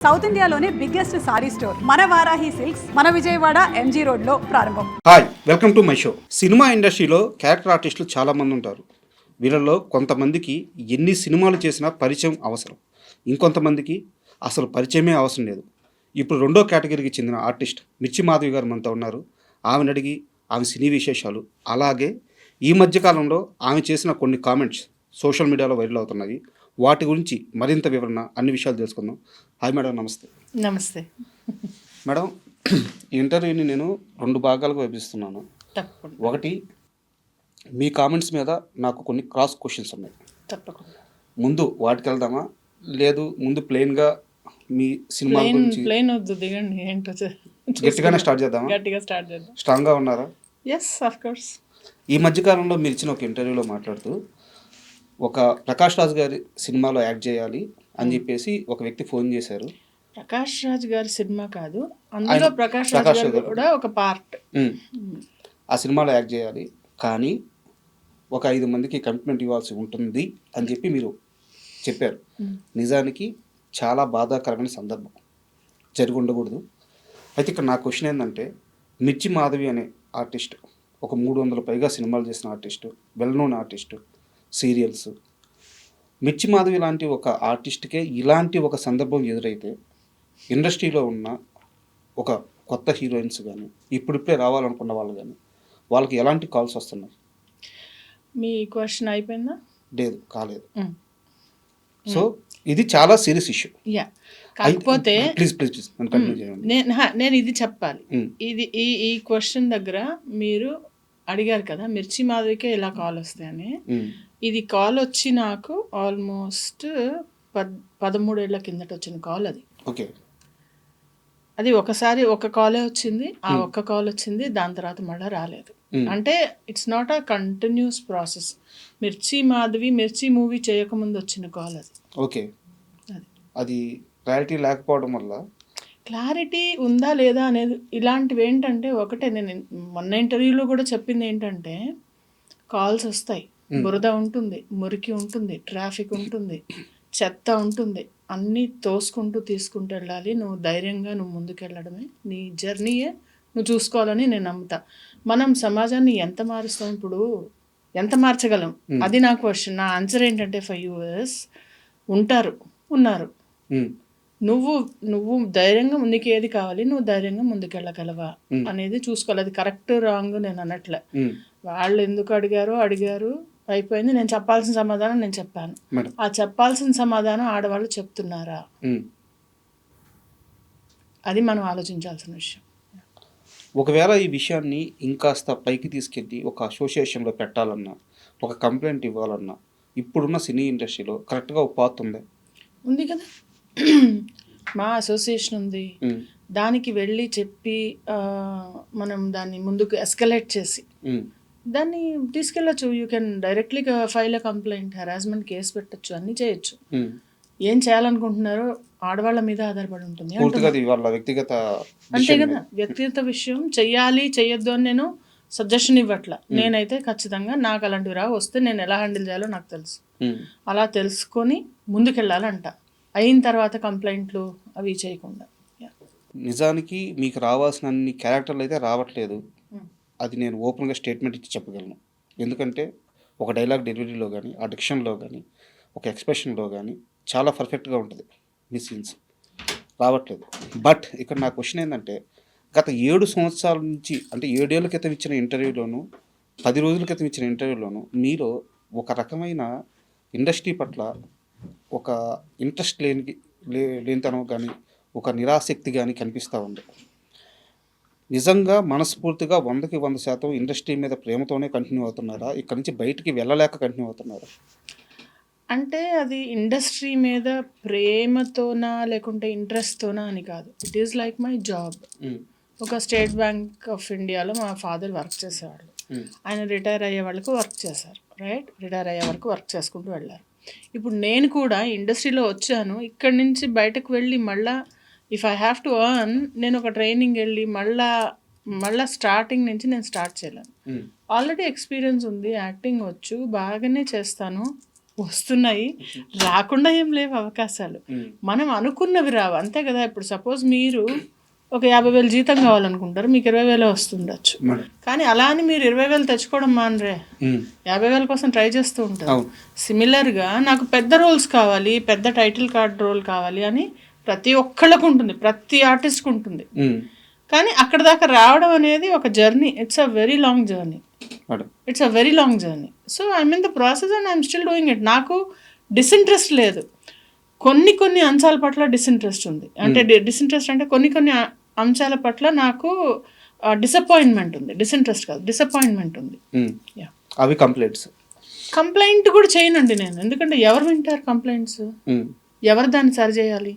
South ఇండియాలోనే biggest sorry store మన Varahi silks మన విజయవాడ ఎంజీ రోడ్ లో ప్రారంభం. Hi, welcome to my show. Cinema ఇండస్ట్రీలో క్యారెక్టర్ ఆర్టిస్టులు చాలా మంది ఉంటారు. వీళ్ళలో కొంతమందికి ఎన్ని సినిమాలు చేసినా పరిచయం అవసరం, ఇంకొంతమందికి అసలు పరిచయమే అవసరం లేదు. ఇప్పుడు రెండో కేటగిరీకి చెందిన ఆర్టిస్ట్ మిర్చి మాధవి గారు మనతో ఉన్నారు. ఆమెను అడిగి ఆమె సినీ విశేషాలు, అలాగే ఈ మధ్యకాలంలో ఆమె చేసిన కొన్ని కామెంట్స్ సోషల్ మీడియాలో వైరల్ అవుతున్నాయి, వాటి గురించి మరింత వివరణ, అన్ని విషయాలు తెలుసుకుందాం. హాయ్ మేడం, నమస్తే. నమస్తే మేడం, ఈ ఇంటర్వ్యూని నేను రెండు భాగాలుగా విభజిస్తున్నాను. తప్పకుండా ఒకటి, మీ కామెంట్స్ మీద నాకు కొన్ని క్రాస్ క్వశ్చన్స్ ఉన్నాయి. తప్పకుండా ముందు వాటికి వెళ్దామా, లేదు ముందు ప్లెయిన్గా మీ సినిమా గురించి ప్లేన్ వద్దు, దిగండి. ఏంటో గట్టిగానే స్టార్ట్ చేద్దామా? గట్టిగా స్టార్ట్ చేద్దాం. స్ట్రాంగ్గా ఉన్నారా? Yes, of course. ఈ మధ్యకాలంలో మీరు ఇచ్చిన ఒక ఇంటర్వ్యూలో మాట్లాడుతూ ఒక ప్రకాష్ రాజ్ గారి సినిమాలో యాక్ట్ చేయాలి అని చెప్పేసి ఒక వ్యక్తి ఫోన్ చేశారు. ప్రకాష్ రాజ్ గారి సినిమా కాదు, అందులో ప్రకాష్ రాజ్ గారు కూడా ఒక పార్ట్. ఆ సినిమాలో యాక్ట్ చేయాలి, కానీ ఒక 5 మందికి కమిట్మెంట్ ఇవ్వాల్సి ఉంటుంది అని చెప్పి మీరు చెప్పారు. నిజానికి చాలా బాధాకరమైన సందర్భం, జరిగి ఉండకూడదు. అయితే ఇక్కడ నా క్వశ్చన్ ఏంటంటే, మిర్చి మాధవి అనే ఆర్టిస్ట్ ఒక 300 పైగా సినిమాలు చేసిన artist, well known artist, serials. మిర్చి మాధవి లాంటి ఒక ఆర్టిస్ట్కే ఇలాంటి ఒక సందర్భం ఎదురైతే ఇండస్ట్రీలో ఉన్న ఒక కొత్త హీరోయిన్స్ కానీ, ఇప్పుడిప్పుడే రావాలనుకున్న వాళ్ళు కానీ, వాళ్ళకి ఎలాంటి కాల్స్ వస్తున్నాయి? మీ క్వశ్చన్ అయిపోయిందా? లేదు, కాలేదు. సో ఇది చాలా సీరియస్ ఇష్యూ. యా, కాకపోతే ప్లీజ్ ప్లీజ్ ప్లీజ్ నన్ను కంటిన్యూ చేయండి. నేను ఇది చెప్పాలి. ఇది ఈ క్వశ్చన్ దగ్గర మీరు అడిగారు కదా, మిర్చి మాధవికే ఇలా కాల్ వస్తాయని. ఇది కాల్ వచ్చి నాకు ఆల్మోస్ట్ 13 ఏళ్ల కిందట వచ్చిన కాల్ అది. ఓకే. అది ఒకసారి ఒక కాలే వచ్చింది, ఆ ఒక్క కాల్ వచ్చింది, దాని తర్వాత మళ్ళీ రాలేదు. అంటే it's not a continuous process. మిర్చి మాధవి మిర్చి మూవీ చేయకముందు వచ్చిన కాల్ అది. ఓకే. అది క్లారిటీ లేకపోవడం వల్ల, క్లారిటీ ఉందా లేదా అనేది, ఇలాంటివి ఏంటంటే, ఒకటే నేను మొన్న ఇంటర్వ్యూలో కూడా చెప్పింది ఏంటంటే, కాల్స్ వస్తాయి, బురద ఉంటుంది, మురికి ఉంటుంది, ట్రాఫిక్ ఉంటుంది, చెత్త ఉంటుంది, అన్నీ తోసుకుంటూ తీసుకుంటూ వెళ్ళాలి. నువ్వు ధైర్యంగా నువ్వు ముందుకెళ్ళడమే నీ జర్నీయే నువ్వు చూసుకోవాలని నేను నమ్ముతా. మనం సమాజాన్ని ఎంత మారుస్తాం, ఇప్పుడు ఎంత మార్చగలం, అది నా క్వశ్చన్. నా ఆన్సర్ ఏంటంటే, 5 years ఉన్నారు. నువ్వు ధైర్యంగా నీకు ఏది కావాలి, నువ్వు ధైర్యంగా ముందుకెళ్ళగలవా అనేది చూసుకోవాలి. అది కరెక్ట్ రాంగ్ నేను అనట్లే. వాళ్ళు ఎందుకు అడిగారు అయిపోయింది. నేను చెప్పాల్సిన సమాధానం నేను చెప్పాను. ఆ చెప్పాల్సిన సమాధానం ఆడవాళ్ళు చెప్తున్నారా, అది మనం ఆలోచించాల్సిన విషయం. ఒకవేళ ఈ విషయాన్ని ఇంకాస్త పైకి తీసుకెళ్ళి ఒక అసోసియేషన్లో పెట్టాలన్నా, ఒక కంప్లైంట్ ఇవ్వాలన్నా, ఇప్పుడున్న సినీ ఇండస్ట్రీలో కరెక్ట్గా ఒక పాత్ ఉంది కదా, మా అసోసియేషన్ ఉంది. దానికి వెళ్ళి చెప్పి మనం దాన్ని ముందుకు ఎస్కలేట్ చేసి దాన్ని తీసుకెళ్ళచ్చు. You can directly file a complaint, harassment case పెట్టచ్చు, అన్నీ చేయొచ్చు. ఏం చేయాలనుకుంటున్నారో ఆడవాళ్ళ మీద ఆధారపడి ఉంటుంది. అంతే కదా, వ్యక్తిగత విషయం. చెయ్యాలి చెయ్యొద్దు అని నేను సజెషన్ ఇవ్వట్లా. నేనైతే ఖచ్చితంగా నాకు అలాంటివి వస్తే నేను ఎలా హ్యాండిల్ చేయాలో నాకు తెలుసు. అలా తెలుసుకొని ముందుకెళ్ళాలంట. అయిన తర్వాత కంప్లైంట్లు అవి చేయకుండా. నిజానికి మీకు రావాల్సిన అన్ని క్యారెక్టర్లు అయితే రావట్లేదు, అది నేను ఓపెన్గా స్టేట్మెంట్ ఇచ్చి చెప్పగలను. ఎందుకంటే ఒక డైలాగ్ డెలివరీలో కానీ, ఆ డిక్షన్లో కానీ, ఒక ఎక్స్ప్రెషన్లో కానీ చాలా పర్ఫెక్ట్గా ఉంటుంది. మీ సీన్స్ రావట్లేదు. బట్ ఇక్కడ నా క్వశ్చన్ ఏంటంటే, గత 7 సంవత్సరాల నుంచి, అంటే 7 ఏళ్ళ క్రితం ఇచ్చిన ఇంటర్వ్యూలోను, 10 రోజుల క్రితం ఇచ్చిన ఇంటర్వ్యూలోను మీలో ఒక రకమైన ఇండస్ట్రీ పట్ల ఒక ఇంట్రెస్ట్ లేనితనం కానీ, ఒక నిరాసక్తి కానీ కనిపిస్తూ ఉంది. నిజంగా మనస్ఫూర్తిగా 100కి 100% ఇండస్ట్రీ మీద ప్రేమతోనే కంటిన్యూ అవుతున్నారా, ఇక్కడ నుంచి బయటికి వెళ్ళలేక కంటిన్యూ అవుతున్నారా? అంటే అది ఇండస్ట్రీ మీద ప్రేమతోనా లేకుంటే ఇంట్రెస్ట్తోనా అని కాదు. It is like my job. ఒక స్టేట్ బ్యాంక్ ఆఫ్ ఇండియాలో మా ఫాదర్ వర్క్ చేసేవాళ్ళు. ఆయన రిటైర్ అయ్యే వాళ్ళకు వర్క్ చేశారు, రైట్? రిటైర్ అయ్యే వరకు వర్క్ చేసుకుంటూ వెళ్ళారు. ఇప్పుడు నేను కూడా ఇండస్ట్రీలో వచ్చాను. ఇక్కడి నుంచి బయటకు వెళ్ళి మళ్ళీ if I have to earn, నేను ఒక ట్రైనింగ్ వెళ్ళి మళ్ళీ స్టార్టింగ్ నుంచి నేను స్టార్ట్ చేయలేను. ఆల్రెడీ ఎక్స్పీరియన్స్ ఉంది, యాక్టింగ్ వచ్చు, బాగానే చేస్తాను, వస్తున్నాయి, రాకుండా ఏం లేవు అవకాశాలు. మనం అనుకున్నవి రావు, అంతే కదా. ఇప్పుడు సపోజ్ మీరు ఒక 50,000 జీతం కావాలనుకుంటారు, మీకు 20,000 వస్తుండొచ్చు. కానీ అలా అని మీరు 20,000 తెచ్చుకోవడం మానరే, 50,000 కోసం ట్రై చేస్తూ ఉంటారు. సిమిలర్గా నాకు పెద్ద రోల్స్ కావాలి, పెద్ద టైటిల్ కార్డ్ రోల్ కావాలి అని ప్రతి ఒక్కళ్ళకు ఉంటుంది, ప్రతి ఆర్టిస్ట్కి ఉంటుంది. కానీ అక్కడ దాకా రావడం అనేది ఒక journey. It's a very long journey. So I'm in the process and I'm still doing it. నాకు డిసింట్రెస్ట్ లేదు. కొన్ని అంశాల పట్ల డిసింట్రెస్ట్ ఉంది. అంటే డిసింట్రెస్ట్ అంటే కొన్ని అంశాల పట్ల నాకు డిసప్పాయింట్మెంట్ ఉంది. డిసింట్రెస్ట్ కాదు, డిసప్పాయింట్మెంట్ ఉంది. అవి కంప్లైంట్ కూడా చేయనండి నేను, ఎందుకంటే ఎవరు వింటారు కంప్లైంట్స్, ఎవరు దాన్ని సరి చేయాలి?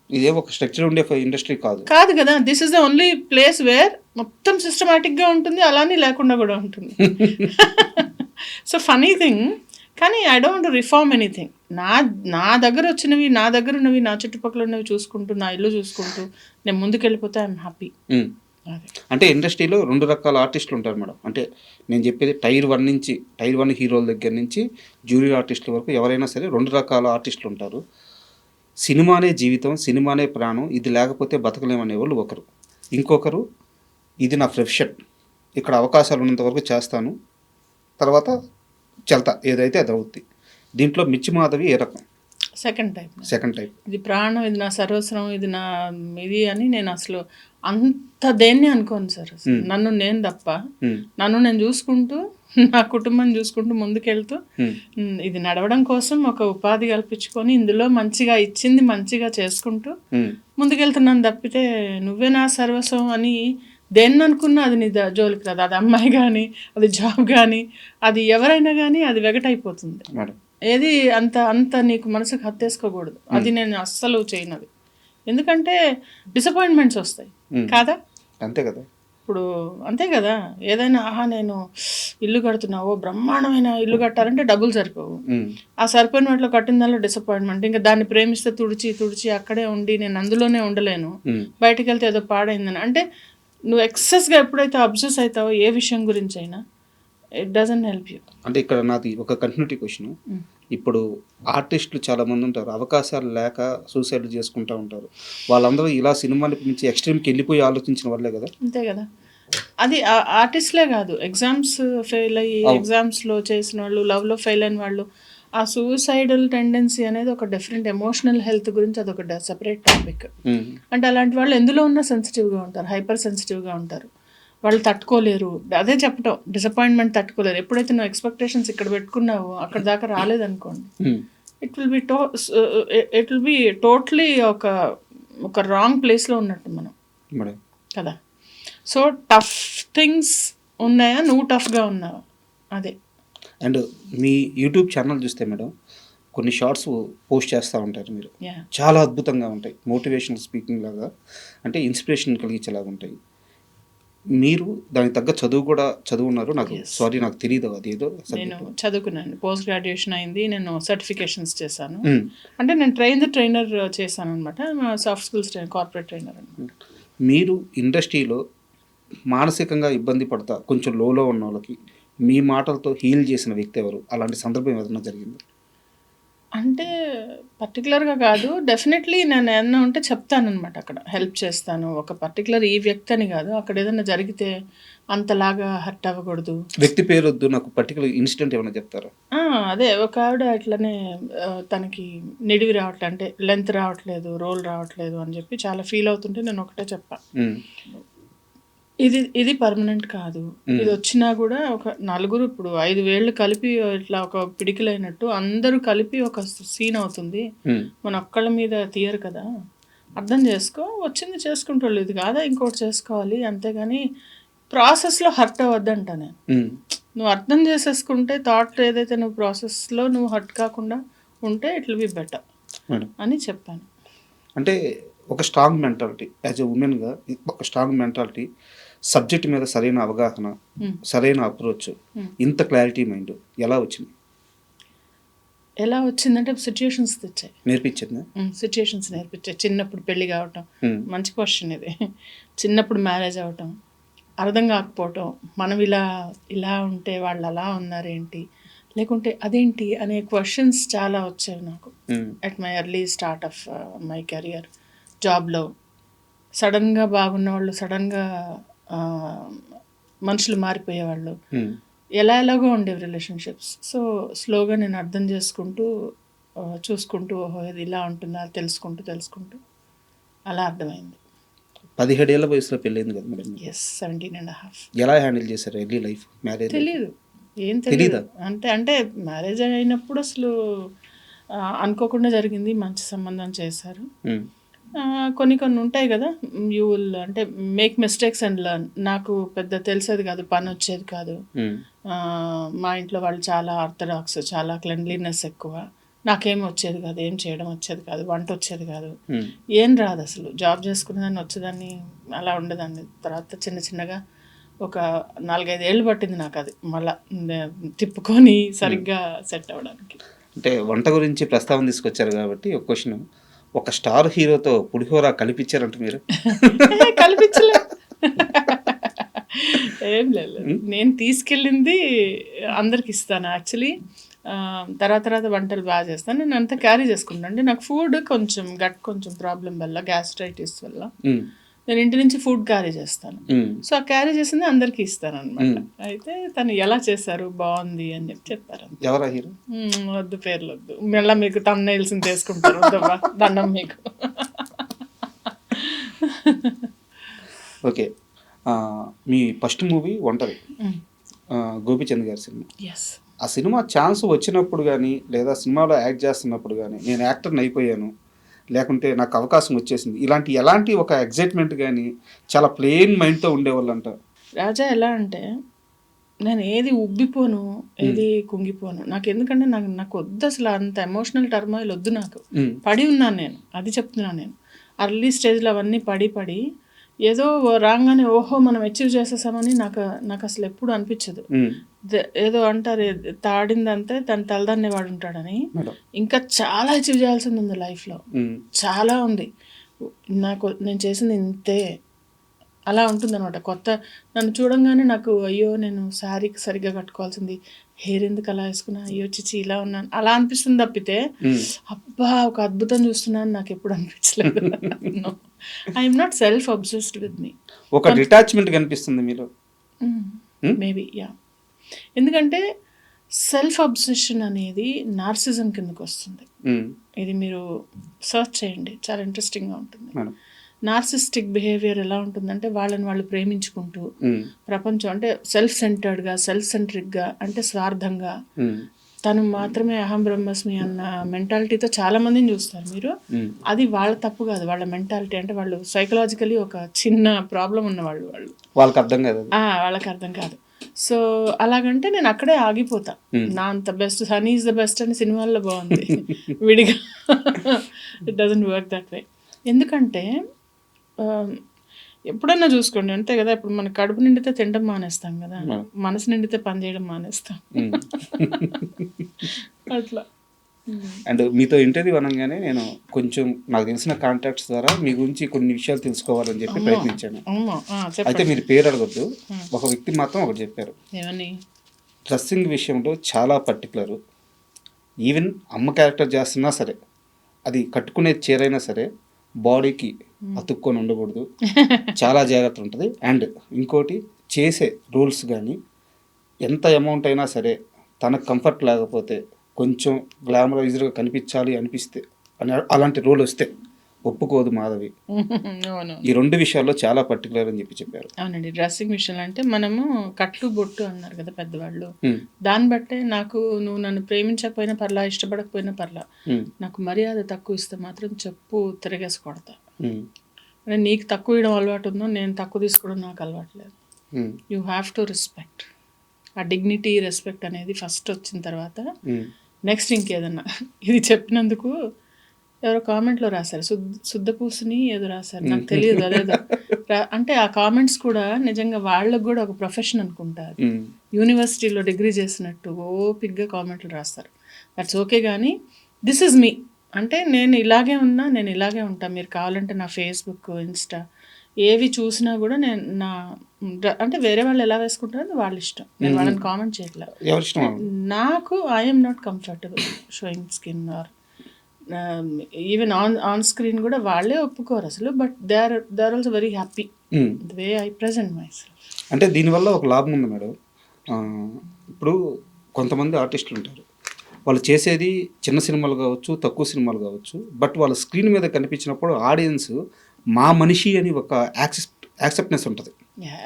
ఇదే ఒక స్ట్రక్చర్ ఉండే ఇండస్ట్రీ కాదు కదా. This is the only place where మొత్తం సిస్టమాటిక్గా ఉంటుంది, అలానే లేకుండా కూడా ఉంటుంది. సో ఫనీ థింగ్, కానీ ఐ డోంట్ రిఫార్మ్ ఎనీథింగ్. నా దగ్గర వచ్చినవి, నా దగ్గర ఉన్నవి, నా చుట్టుపక్కల ఉన్నవి చూసుకుంటూ, నా ఇల్లు చూసుకుంటూ నేను ముందుకెళ్ళిపోతే ఐఎమ్ హ్యాపీ. అంటే ఇండస్ట్రీలో 2 రకాల ఆర్టిస్టులు ఉంటారు మేడం. అంటే నేను చెప్పేది టైర్ 1 హీరోల దగ్గర నుంచి జూనియర్ ఆర్టిస్టుల వరకు ఎవరైనా సరే 2 రకాల ఆర్టిస్టులు ఉంటారు. సినిమానే జీవితం, సినిమానే ప్రాణం, ఇది లేకపోతే బతకలేమనే వాళ్ళు ఒకరు. ఇంకొకరు ఇది నా ప్రొఫెషన్, ఇక్కడ అవకాశాలు ఉన్నంత వరకు చేస్తాను, తర్వాత చల్తా, ఏదైతే అది అవుద్ది. దీంట్లో మిర్చి మాధవి ఏ రకం? Second type. ఇది ప్రాణం, ఇది నా సర్వస్వం, ఇది నా ఇది అని నేను అసలు అంత దేన్ని అనుకోను సార్. నన్ను నేను తప్ప, నన్ను నేను చూసుకుంటూ, నా కుటుంబం చూసుకుంటూ ముందుకెళ్తూ, ఇది నడవడం కోసం ఒక ఉపాధి కల్పించుకొని ఇందులో ఇచ్చింది మంచిగా చేసుకుంటూ ముందుకెళ్తున్నాను తప్పితే నువ్వే నా సర్వస్వం అని దేన్ని అనుకున్నా అది నీ జోలికి రాదు. అది అమ్మాయి కానీ, అది జాబ్ కానీ, అది ఎవరైనా కానీ అది వెగటైపోతుంది. ఏది అంత నీకు మనసుకు హత్తేసుకోకూడదు. అది నేను అస్సలు చేయనది. ఎందుకంటే డిసప్పాయింట్మెంట్స్ వస్తాయి కాదా? అంతే కదా. ఇప్పుడు అంతే కదా. ఏదైనా నేను ఇల్లు కడుతున్నావో, బ్రహ్మాండమైన ఇల్లు కట్టాలంటే డబ్బులు సరిపోవు. ఆ సరిపోయిన వాటిలో కట్టిన దానిలో డిసప్పాయింట్మెంట్. ఇంకా దాన్ని ప్రేమిస్తే తుడిచి అక్కడే ఉండి నేను అందులోనే ఉండలేను, బయటికి వెళ్తే ఏదో పాడైందని. అంటే నువ్వు ఎక్సెస్గా ఎప్పుడైతే అబ్జెస్ అవుతావో ఏ విషయం గురించి అయినా, ఇట్ డజంట్ హెల్ప్ యూ. అంటే ఇక్కడ నాది ఒక కంటిన్యూటీ క్వశ్చన్. ఇప్పుడు ఆర్టిస్టులు చాలామంది ఉంటారు, అవకాశాలు లేక సూసైడ్ చేసుకుంటూ ఉంటారు. వాళ్ళందరూ ఇలా సినిమాని మించి ఎక్స్ట్రీమ్కి వెళ్ళిపోయి ఆలోచించిన వాళ్ళే కదా. అంతే కదా. అది ఆర్టిస్ట్లే కాదు, ఎగ్జామ్స్ ఫెయిల్ అయ్యి ఎగ్జామ్స్లో చేసిన వాళ్ళు, లవ్లో ఫెయిల్ అయిన వాళ్ళు, ఆ సూసైడల్ టెండెన్సీ అనేది ఒక డిఫరెంట్ ఎమోషనల్ హెల్త్ గురించి అదొక సెపరేట్ టాపిక్. అంటే అలాంటి వాళ్ళు ఎందులో ఉన్నా సెన్సిటివ్గా ఉంటారు, హైపర్ సెన్సిటివ్గా ఉంటారు. వాళ్ళు తట్టుకోలేరు. అదే చెప్పటం, డిసప్పాయింట్మెంట్ తట్టుకోలేరు. ఎప్పుడైతే నువ్వు ఎక్స్పెక్టేషన్స్ ఇక్కడ పెట్టుకున్నావో అక్కడ దాకా రాలేదనుకోండి, ఇట్ విల్ బి టోటలీ ఒక రాంగ్ ప్లేస్లో ఉన్నట్టు మనం కదా. సో టఫ్ థింగ్స్ ఉన్నాయా, నువ్వు టఫ్గా ఉన్నావా, అదే. అండ్ మీ యూట్యూబ్ ఛానల్ చూస్తే మేడం కొన్ని షార్ట్స్ పోస్ట్ చేస్తూ ఉంటారు మీరు, చాలా అద్భుతంగా ఉంటాయి. మోటివేషనల్ స్పీకింగ్ లాగా, అంటే ఇన్స్పిరేషన్ కలిగించేలాగా ఉంటాయి. మీరు దానికి తగ్గ చదువున్నారు. నాకు తెలియదు అది ఏదో. నేను చదువుకున్నాను, పోస్ట్ గ్రాడ్యుయేషన్ అయింది, నేను సర్టిఫికేషన్స్ చేశాను. అంటే నేను ట్రైనర్ చేశాను అనమాట, సాఫ్ట్ స్కిల్స్ కార్పొరేట్ ట్రైనర్ అనమాట. మీరు ఇండస్ట్రీలో మానసికంగా ఇబ్బంది పడతా కొంచెం లోలో ఉన్న వాళ్ళకి మీ మాటలతో హీల్ చేసిన వ్యక్తి ఎవరు? అలాంటి సందర్భం ఏదైనా జరిగింది? అంటే పర్టికులర్గా కాదు, డెఫినెట్లీ నేను ఏమన్నా ఉంటే చెప్తానమాట, అక్కడ హెల్ప్ చేస్తాను. ఒక పర్టికులర్ ఈ వ్యక్తి అని కాదు, అక్కడ ఏదైనా జరిగితే అంతలాగా హర్ట్ అవ్వకూడదు. వ్యక్తి పేరు వద్దు, నాకు పర్టికులర్ ఇన్సిడెంట్ ఏమైనా చెప్తారా? అదే ఒక ఆవిడ ఇట్లనే తనకి నిడివి రావట్లేదు, అంటే లెంత్ రావట్లేదు, రోల్ రావట్లేదు అని చెప్పి చాలా ఫీల్ అవుతుంటే నేను ఒకటే చెప్పా, ఇది పర్మనెంట్ కాదు. ఇది వచ్చినా కూడా ఒక నలుగురు, ఇప్పుడు 5 వేళ్ళు కలిపి ఇట్లా ఒక పిడికిలైనట్టు అందరూ కలిపి ఒక సీన్ అవుతుంది. మన ఒక్కళ్ళ మీద తీయరు కదా, అర్థం చేసుకో, వచ్చింది చేసుకుంటాడు, ఇది కాదా ఇంకోటి చేసుకోవాలి, అంతేగాని ప్రాసెస్లో హర్ట్ అవ్వద్దంట నేను. నువ్వు అర్థం చేసేసుకుంటే, థాట్ ఏదైతే నువ్వు ప్రాసెస్లో నువ్వు హర్ట్ కాకుండా ఉంటే ఇట్ విల్ బి బెటర్ అని చెప్పాను. అంటే ఒక స్ట్రాంగ్ మెంటాలిటీ, యాజ్ ఎ ఉమెన్గా ఒక స్ట్రాంగ్ మెంటాలిటీ, సబ్జెక్ట్ మీద సరైన అవగాహన, సరైన అప్రోచ్, ఇంత క్లారిటీ మైండ్ ఎలా వచ్చింది? ఎలా వచ్చిందంటే సిచ్యుయేషన్స్ తెచ్చాయి, నేర్పించింది. సిచ్యుయేషన్స్ నేర్పించాయి. చిన్నప్పుడు పెళ్లి కావటం, మంచి క్వశ్చన్ ఇది. చిన్నప్పుడు మ్యారేజ్ అవటం, అర్థం కాకపోవటం, మనం ఇలా ఉంటే వాళ్ళు అలా ఉన్నారేంటి, లేకుంటే అదేంటి అనే క్వశ్చన్స్ చాలా వచ్చేవి నాకు at my early start of my career జాబ్లో. సడన్గా బాగున్న వాళ్ళు సడన్గా మనుషులు మారిపోయేవాళ్ళు, ఎలాగో ఉండేవి రిలేషన్షిప్స్. సో స్లోగా నేను అర్థం చేసుకుంటూ చూసుకుంటూ ఓహో ఇది ఇలా ఉంటుందా తెలుసుకుంటూ అలా అర్థమైంది. 17 ఏళ్ల వయసులో పెళ్ళైంది కదా మేడం. ఎస్, 17.5. ఎలా హ్యాండిల్ చేశారు ఎర్లీ లైఫ్, మ్యారేజ్? తెలీదు, ఏం తెలియదు. అంటే మ్యారేజ్ అయినప్పుడు అసలు అనుకోకుండా జరిగింది, మంచి సంబంధం చేశారు. కొన్ని ఉంటాయి కదా, యూ విల్ అంటే మేక్ మిస్టేక్స్ అండ్ లర్న్. నాకు పెద్ద తెలిసేది కాదు, పని వచ్చేది కాదు. మా ఇంట్లో వాళ్ళు చాలా ఆర్థడాక్స్, చాలా క్లెన్లీనెస్ ఎక్కువ. నాకేం వచ్చేది కాదు, ఏం చేయడం వచ్చేది కాదు, వంట వచ్చేది కాదు, ఏం రాదు అసలు. జాబ్ చేసుకునేదాన్ని, వచ్చేదాన్ని, అలా ఉండేదాన్ని. తర్వాత చిన్నగా ఒక 4-5 ఏళ్ళు పట్టింది నాకు అది మళ్ళా తిప్పుకొని సరిగ్గా సెట్ అవ్వడానికి. అంటే వంట గురించి ప్రస్తావన తీసుకొచ్చారు కాబట్టి ఒక క్వశ్చన్, ఒక స్టార్ హీరోతో పులిహోర కలిపించారంట మీరు? కలిపించలే, ఏం లేదు. నేను తీసుకెళ్ళింది అందరికి ఇస్తాను యాక్చువల్లీ. తర్వాత వంటలు బాగా చేస్తాను. నేను అంతా క్యారీ చేసుకుంటాను. అంటే నాకు ఫుడ్ కొంచెం ప్రాబ్లం వల్ల, గ్యాస్ట్రైటిస్ వల్ల నేను ఇంటి నుంచి ఫుడ్ క్యారీ చేస్తాను. సో ఆ క్యారీ చేసింది అందరికి ఇస్తాను అనమాట. అయితే తను ఎలా చేశారు, బాగుంది అని చెప్పారు. ఎవరా హీరో? వద్దు, పేర్లు వద్దు, మళ్ళీ మీకు తమ్నైల్స్ తీసుకుంటారు. దండం మీకు. ఓకే, మీ ఫస్ట్ మూవీ ఒంటరి, గోపీచంద్ గారి సినిమా. ఆ సినిమా ఛాన్స్ వచ్చినప్పుడు కానీ, లేదా సినిమాలో యాక్ట్ చేస్తున్నప్పుడు కానీ, నేను యాక్టర్ని అయిపోయాను, లేకుంటే నాకు అవకాశం వచ్చేసింది, ఎలాంటి ఒక ఎగ్జైట్మెంట్ కానీ, చాలా ప్లెయిన్ మైండ్తో ఉండేవాళ్ళంట. రాజా ఎలా అంటే, నేను ఏది ఉబ్బిపోను, ఏది కుంగిపోను. నాకు ఎందుకంటే నాకు వద్దు అసలు, అంత ఎమోషనల్ టర్మాయిల్ వద్దు నాకు. పడి ఉన్నాను నేను, అది చెప్తున్నాను నేను. అర్లీ స్టేజ్లో అవన్నీ పడి ఏదో రాగానే ఓహో మనం అచీవ్ చేసేసామని నాకు అసలు ఎప్పుడు అనిపించదు. ఏదో అంటారు, తాడిందంతే తన తలదాన్నే వాడు ఉంటాడని. ఇంకా చాలా అచీవ్ చేయాల్సింది ఉంది లైఫ్లో, చాలా ఉంది. నేను చేసింది ఇంతే, అలా ఉంటుంది అనమాట. నన్ను చూడంగానే నాకు అయ్యో నేను శారీకి సరిగ్గా కట్టుకోవాల్సింది, హెయిర్ ఎందుకు అలా వేసుకున్నా, అయ్యో చిచి ఇలా ఉన్నాను, అలా అనిపిస్తుంది తప్పితే అబ్బా ఒక అద్భుతం చూస్తున్నాను నాకు ఎప్పుడు అనిపించలేదు. I'm not self obsessed with me. ఒక డిటాచ్మెంట్ కనిపిస్తుంది మీలో మేబీ. యా, ఎందుకంటే సెల్ఫ్ అబ్సెషన్ అనేది నార్సిజం కిందకు వస్తుంది. ఇది మీరు సర్చ్ చేయండి, చాలా ఇంట్రెస్టింగ్గా ఉంటుంది. నార్సిస్టిక్ బిహేవియర్ ఎలా ఉంటుందంటే, వాళ్ళని వాళ్ళు ప్రేమించుకుంటూ ప్రపంచం అంటే సెల్ఫ్ సెంటర్డ్గా, సెల్ఫ్ సెంట్రిక్గా, అంటే స్వార్థంగా, తను మాత్రమే అహం బ్రహ్మస్మి అన్న మెంటాలిటీతో చాలా మందిని చూస్తారు మీరు. అది వాళ్ళ తప్పు కాదు, వాళ్ళ మెంటాలిటీ. అంటే వాళ్ళు సైకలాజికలీ ఒక చిన్న ప్రాబ్లం ఉన్నవాళ్ళు, వాళ్ళకి అర్థం కాదు. సో అలాగంటే నేను అక్కడే ఆగిపోతా. నా అంత best, honey is the best అని సినిమాల్లో బాగుంది, విడిగా it doesn't work that way. ఎందుకంటే ఎప్పుడన్నా చూసుకోండి, అంతే కదా. ఇప్పుడు మన కడుపు నిండితే తినడం మానేస్తాం కదా, మనసు నిండితే పని చేయడం మానేస్తాం. అట్లా. అండ్ మీతో ఇంటర్వ్యూ అనగానే నేను కొంచెం నాకు తెలిసిన కాంటాక్ట్స్ ద్వారా మీ గురించి కొన్ని విషయాలు తెలుసుకోవాలని చెప్పి ప్రయత్నించాను. అయితే మీరు పేరు అడగొద్దు, ఒక వ్యక్తి మాత్రం ఒకటి చెప్పారు, ఏమని? డ్రెస్సింగ్ విషయంలో చాలా పర్టికులర్. ఈవెన్ అమ్మ క్యారెక్టర్ చేస్తున్నా సరే, అది కట్టుకునే చీరైనా సరే బాడీకి అతుక్కొని ఉండకూడదు, చాలా జాగ్రత్త ఉంటుంది. అండ్ ఇంకోటి, చేసే రూల్స్ కానీ ఎంత అమౌంట్ అయినా సరే తనకు కంఫర్ట్ లేకపోతే, కొంచెం గ్లామరైజ్డ్గా కనిపించాలి అనిపిస్తే, అలాంటి రూల్ వస్తే ఒప్పుకోదు మాధవి. ఈ 2 విషయాల్లో చాలా పర్టికులర్ అని చెప్పారు. అవునండి, డ్రెస్సింగ్ విషయంలో అంటే మనము కట్లు బొట్టు అన్నారు కదా పెద్దవాళ్ళు, దాన్ని బట్టే నాకు, నువ్వు నన్ను ప్రేమించకపోయినా పర్లా, ఇష్టపడకపోయినా పర్లా, నాకు మర్యాద తక్కువ ఇస్తే మాత్రం చెప్పు తిరగేసి కొడతా. అంటే నీకు తక్కువ ఇవ్వడం అలవాటు ఉందో, నేను తక్కువ తీసుకోవడం నాకు అలవాటు లేదు. You have to respect. ఆ డిగ్నిటీ, రెస్పెక్ట్ అనేది ఫస్ట్ వచ్చిన తర్వాత నెక్స్ట్ ఇంకేదన్నా. ఇది చెప్పినందుకు ఎవరో కామెంట్లో రాశారు, శుద్ధపూసుని ఏదో రాశారు, నాకు తెలియదు అదేదో. అంటే ఆ కామెంట్స్ కూడా నిజంగా వాళ్ళకు కూడా ఒక ప్రొఫెషన్ అనుకుంటారు. యూనివర్సిటీలో డిగ్రీ చేసినట్టు ఓపిక్గా కామెంట్లు రాస్తారు. దట్స్ ఓకే, కానీ దిస్ ఈజ్ మీ. అంటే నేను ఇలాగే ఉంటా, మీరు కావాలంటే నా ఫేస్బుక్, ఇన్స్టా ఏవి చూసినా కూడా నేను అంటే వేరే వాళ్ళు ఎలా వేసుకుంటారో అది వాళ్ళ ఇష్టం, నేను వాళ్ళని కామెంట్ చేయట్లేదు. ఎవరి ఇష్టం వాళ్ళు. నాకు I'm not comfortable showing skin or even on screen కూడా వాళ్ళే ఒప్పుకోరు అసలు. But they are also very happy the way I present myself. అంటే దీనివల్ల ఒక లాభం ఉంది మేడం. ఇప్పుడు కొంతమంది ఆర్టిస్టులు ఉంటారు, వాళ్ళు చేసేది చిన్న సినిమాలు కావచ్చు, తక్కువ సినిమాలు కావచ్చు, బట్ వాళ్ళ స్క్రీన్ మీద కనిపించినప్పుడు ఆడియన్స్ మా మనిషి అని ఒక యాక్సెప్టెన్స్ ఉంటుంది.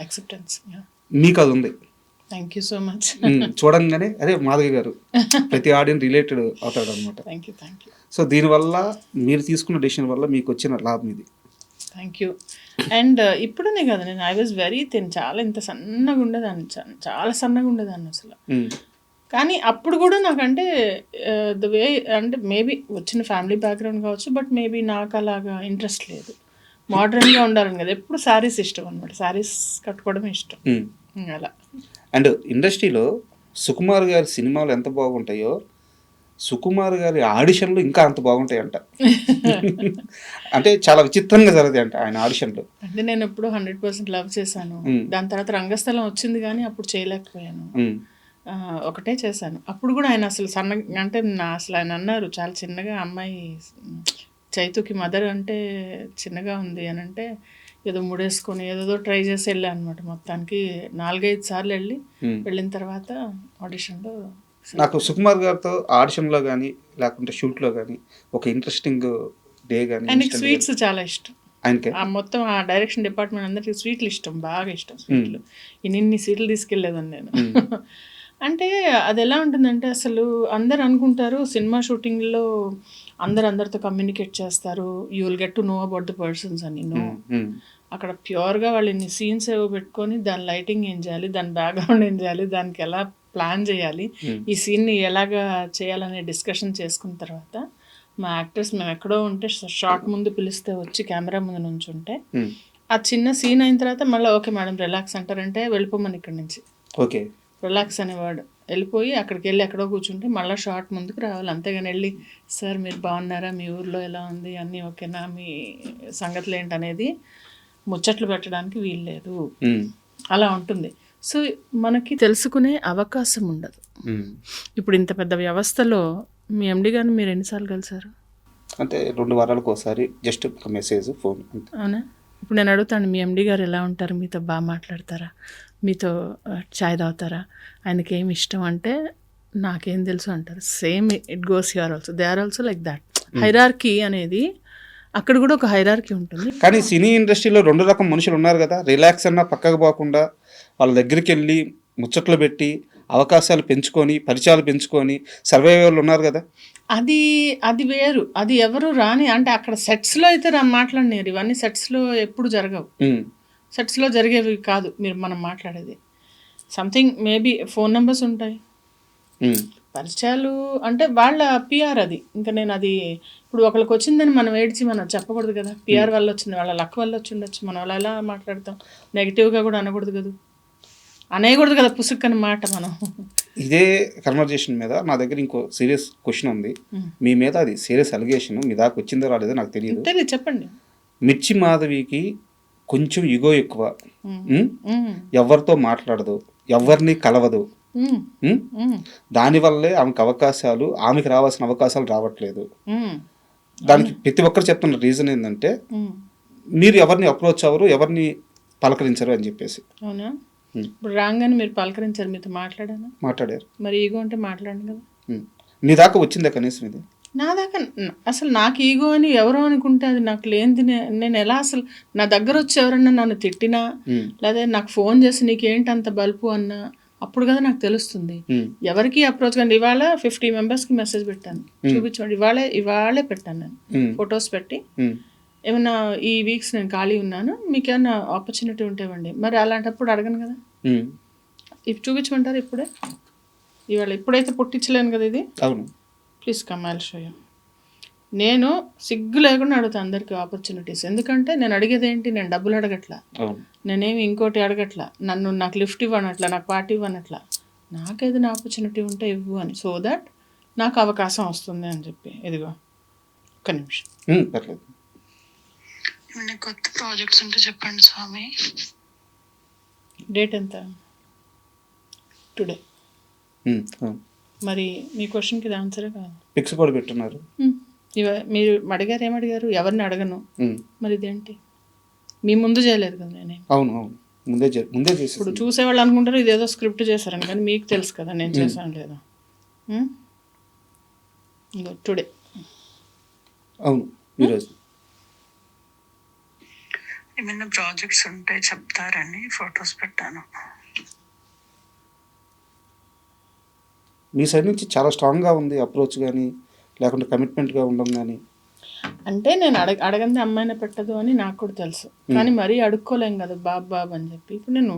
యాక్సెప్టెన్స్, మీకు అది ఉంది. Thank you so much. చూడంగానే అదే మాధవి గారు ప్రతి ఆడియన్స్ రిలేటెడ్ అవుతాడు అనమాట. Thank you. సో దీనివల్ల మీరు తీసుకున్న డెసిషన్ వల్ల మీకు వచ్చిన లాభం ఇది. Thank you. అండ్ ఇప్పుడునే కదా, నేను ఐ వాజ్ వెరీ థిన్, చాలా ఇంత సన్నగా ఉండేదాన్ని, చాలా సన్నగా ఉండేదాన్ని అసలు. కానీ అప్పుడు కూడా నాకంటే ద వే అంటే మేబీ వచ్చిన ఫ్యామిలీ బ్యాక్గ్రౌండ్ కావచ్చు, బట్ మేబీ నాకు అలాగా ఇంట్రెస్ట్ లేదు. మోడర్న్గా ఉండాలని కదా, ఎప్పుడు శారీస్ ఇష్టం అనమాట, శారీస్ కట్టుకోవడం ఇష్టం అలా. అండ్ ఇండస్ట్రీలో సుకుమార్ గారి సినిమాలు ఎంత బాగుంటాయో సుకుమార్ గారి ఆడిషన్లు ఇంకా అంత బాగుంటాయంట. అంటే చాలా విచిత్రంగా జరుగుతాయి అంట ఆయన ఆడిషన్లు. అంటే నేను ఎప్పుడు 100% లవ్ చేశాను. దాని తర్వాత రంగస్థలం వచ్చింది కానీ అప్పుడు చేయలేకపోయాను. ఒకటే చేశాను. అప్పుడు కూడా ఆయన అసలు అంటే అసలు ఆయన అన్నారు చాలా చిన్నగా, అమ్మాయి చైతుకి మదర్ అంటే చిన్నగా ఉంది అని అంటే ఏదో ముడేసుకొని ఏదో ట్రై చేసి వెళ్ళాను అనమాట. మొత్తానికి 4-5 సార్లు వెళ్ళిన తర్వాత ఆడిషన్లో నాకు సుకుమార్ గారితో ఆడిషన్లో కానీ లేకుంటే షూట్లో కానీ ఒక ఇంట్రెస్టింగ్ డే కానీ. ఆయనకి స్వీట్స్ చాలా ఇష్టం. ఆయనకి మొత్తం ఆ డైరెక్షన్ డిపార్ట్మెంట్ అందరికి స్వీట్లు ఇష్టం, బాగా ఇష్టం స్వీట్లు. ఇన్ని స్వీట్లు తీసుకెళ్ళేదాన్ని నేను. అంటే అది ఎలా ఉంటుందంటే అసలు అందరు అనుకుంటారు సినిమా షూటింగ్లో అందరితో కమ్యూనికేట్ చేస్తారు, you will get to know about the persons అని. నో, అక్కడ ప్యూర్గా వాళ్ళు ఇన్ని సీన్స్ ఏవో పెట్టుకొని దాని లైటింగ్ ఏం చేయాలి, దాని బ్యాక్గ్రౌండ్ ఏం చేయాలి, దానికి ఎలా ప్లాన్ చేయాలి, ఈ సీన్ని ఎలాగా చేయాలనే డిస్కషన్ చేసుకున్న తర్వాత మా యాక్టర్స్ మేము ఎక్కడో ఉంటే షార్ట్ ముందు పిలిస్తే వచ్చి కెమెరా ముందు నుంచి ఉంటే ఆ చిన్న సీన్ అయిన తర్వాత మళ్ళీ ఓకే మేడం రిలాక్స్ అంటారంటే వెళ్ళిపోమని ఇక్కడి నుంచి. ఓకే, రిలాక్స్ అనేవాడు. వెళ్ళిపోయి అక్కడికి వెళ్ళి ఎక్కడో కూర్చుంటే మళ్ళీ షార్ట్ ముందుకు రావాలి. అంతేగాని వెళ్ళి సార్ మీరు బాగున్నారా, మీ ఊర్లో ఎలా ఉంది, అన్నీ ఓకేనా, మీ సంగతులు ఏంటనేది ముచ్చట్లు పెట్టడానికి వీల్లేదు. అలా ఉంటుంది. సో మనకి తెలుసుకునే అవకాశం ఉండదు. ఇప్పుడు ఇంత పెద్ద వ్యవస్థలో మీ ఎండి గారిని మీరు ఎన్నిసార్లు కలిసారు? అంటే 2 వారాలకు ఒకసారి జస్ట్ ఒక మెసేజ్, ఫోన్. అవునా? ఇప్పుడు నేను అడుగుతాను, మీ ఎండి గారు ఎలా ఉంటారు, మీతో బాగా మాట్లాడతారా, మీతో చాయ్ తాగుతారా, ఆయనకి ఏమి ఇష్టం అంటే నాకేం తెలుసు అంటారు. Same it goes here also, they are also like that. Hierarchy అనేది అక్కడ కూడా ఒక హైరార్కీ ఉంటుంది. కానీ సినీ ఇండస్ట్రీలో 2 రకం మనుషులు ఉన్నారు కదా, రిలాక్స్ అన్నా పక్కకు పోకుండా వాళ్ళ దగ్గరికి వెళ్ళి ముచ్చట్లు పెట్టి అవకాశాలు పెంచుకొని పరిచయాలు పెంచుకొని సర్వైవల్ ఉన్నారు కదా. అది వేరు, అది ఎవరు రాని. అంటే అక్కడ సెట్స్లో అయితే మాట్లాడినారు, ఇవన్నీ సెట్స్లో ఎప్పుడు జరగవు, సెట్స్లో జరిగేవి కాదు మీరు మనం మాట్లాడేది. సంథింగ్ మేబీ ఫోన్ నెంబర్స్ ఉంటాయి, పరిచయాలు అంటే వాళ్ళ పిఆర్ అది. ఇంకా నేను అది ఇప్పుడు ఒకరికి వచ్చిందని మనం ఏడ్చి మనం చెప్పకూడదు కదా, పిఆర్ వల్ల వచ్చింది, వాళ్ళ లక్ వల్ల వచ్చి ఉండొచ్చు, మనం అలా ఎలా మాట్లాడతాం, నెగిటివ్గా కూడా అనకూడదు కదా, అనేయకూడదు కదా పుసుక్కని మాట మనం. ఇదే కన్వర్జేషన్ మీద నా దగ్గర ఇంకో సీరియస్ క్వశ్చన్ ఉంది మీ మీద. అది సీరియస్ అలిగేషన్, మీ దాకా వచ్చిందో రాలేదో నాకు తెలియదు. చెప్పండి. మిర్చి మాధవికి కొంచెం ఇగో ఎక్కువ, ఎవరితో మాట్లాడదు, ఎవరిని కలవదు, దానివల్లే ఆమెకి రావాల్సిన అవకాశాలు రావట్లేదు. దానికి ప్రతి ఒక్కరు చెప్తున్న రీజన్ ఏంటంటే మీరు ఎవరిని అప్రోచ్ అవ్వరు, ఎవరిని పలకరించరు అని చెప్పేసి. అవునా? ఇప్పుడు రాగానే మీరు పలకరించారు, మీతో మాట్లాడారు, మరి ఈగో అంటే మాట్లాడండి కదా. నీ దాకా వచ్చిందా కనీసం ఇది? నా దాకా అసలు నాకు ఈగో అని ఎవరో అనుకుంటే అది నాకు లేనిది. నేను ఎలా అసలు నా దగ్గర వచ్చి ఎవరన్నా నన్ను తిట్టినా లేదా నాకు ఫోన్ చేసి నీకేంటి అంత బల్పు అన్నా అప్పుడు కదా నాకు తెలుస్తుంది. ఎవరికి అప్రోచ్ కానీ ఇవాళ 50 మెంబర్స్కి మెసేజ్ పెట్టాను, చూపించండి, ఇవాళే పెట్టాను నేను ఫొటోస్ పెట్టి, ఏమన్నా ఈ వీక్స్ నేను ఖాళీ ఉన్నాను, మీకు ఏమన్నా ఆపర్చునిటీ ఉంటే ఇవ్వండి. మరి అలాంటప్పుడు అడగను కదా, ఇప్పుడు చూపించమంటారు ఇప్పుడే, ఇవాళ ఇప్పుడైతే పుట్టించలేను కదా ఇది. అవును, please come I'll show you. నేను సిగ్గు లేకుండా అడుగుతాను అందరికీ ఆపర్చునిటీస్. ఎందుకంటే నేను అడిగేది ఏంటి, నేను డబ్బులు అడగట్లా, నేనేమి ఇంకోటి అడగట్లా, నాకు లిఫ్ట్ ఇవ్వనట్లా, నాకు పార్టీ ఇవ్వనట్లా, నాకేదైనా ఆపర్చునిటీ ఉంటే ఇవ్వు అని, సో దట్ నాకు అవకాశం వస్తుంది అని చెప్పి. ఇదిగో ఒక్క నిమిషం. ఏమైనా కొత్త ప్రాజెక్ట్స్ ఉంటే చెప్పండి స్వామి. డేట్ ఎంత? టుడే. మరి మీ క్వశ్చన్కి ఇది ఆన్సరే కాదు. పిక్స్ కూడా పెట్టున్నారు. మీరు అడిగారు, ఏమడిగారు? ఎవరిని అడగను. మరి ఇదేంటి మీ ముందు చేయలేదు కదా నేను. అవును అవును, ముందే చేసి. ఇప్పుడు చూసేవాళ్ళు అనుకుంటారు ఇదేదో స్క్రిప్ట్ చేశారని, కానీ మీకు తెలుసు కదా నేను చేశాను లేదా. టుడే. అవును, ఈరోజు. ఏమైనా ప్రాజెక్ట్స్ ఉంటే చెప్తారని ఫొటోస్ పెట్టాను. మీ సైడ్ నుంచి చాలా స్ట్రాంగ్గా ఉంది అప్రోచ్, కానీ లేకుంటే కమిట్మెంట్గా ఉండడం కానీ. అంటే నేను అడగంది అమ్మాయినే పెట్టదు అని నాకు కూడా తెలుసు, కానీ మరీ అడుక్కోలేం కదా బాబు అని చెప్పి. ఇప్పుడు నేను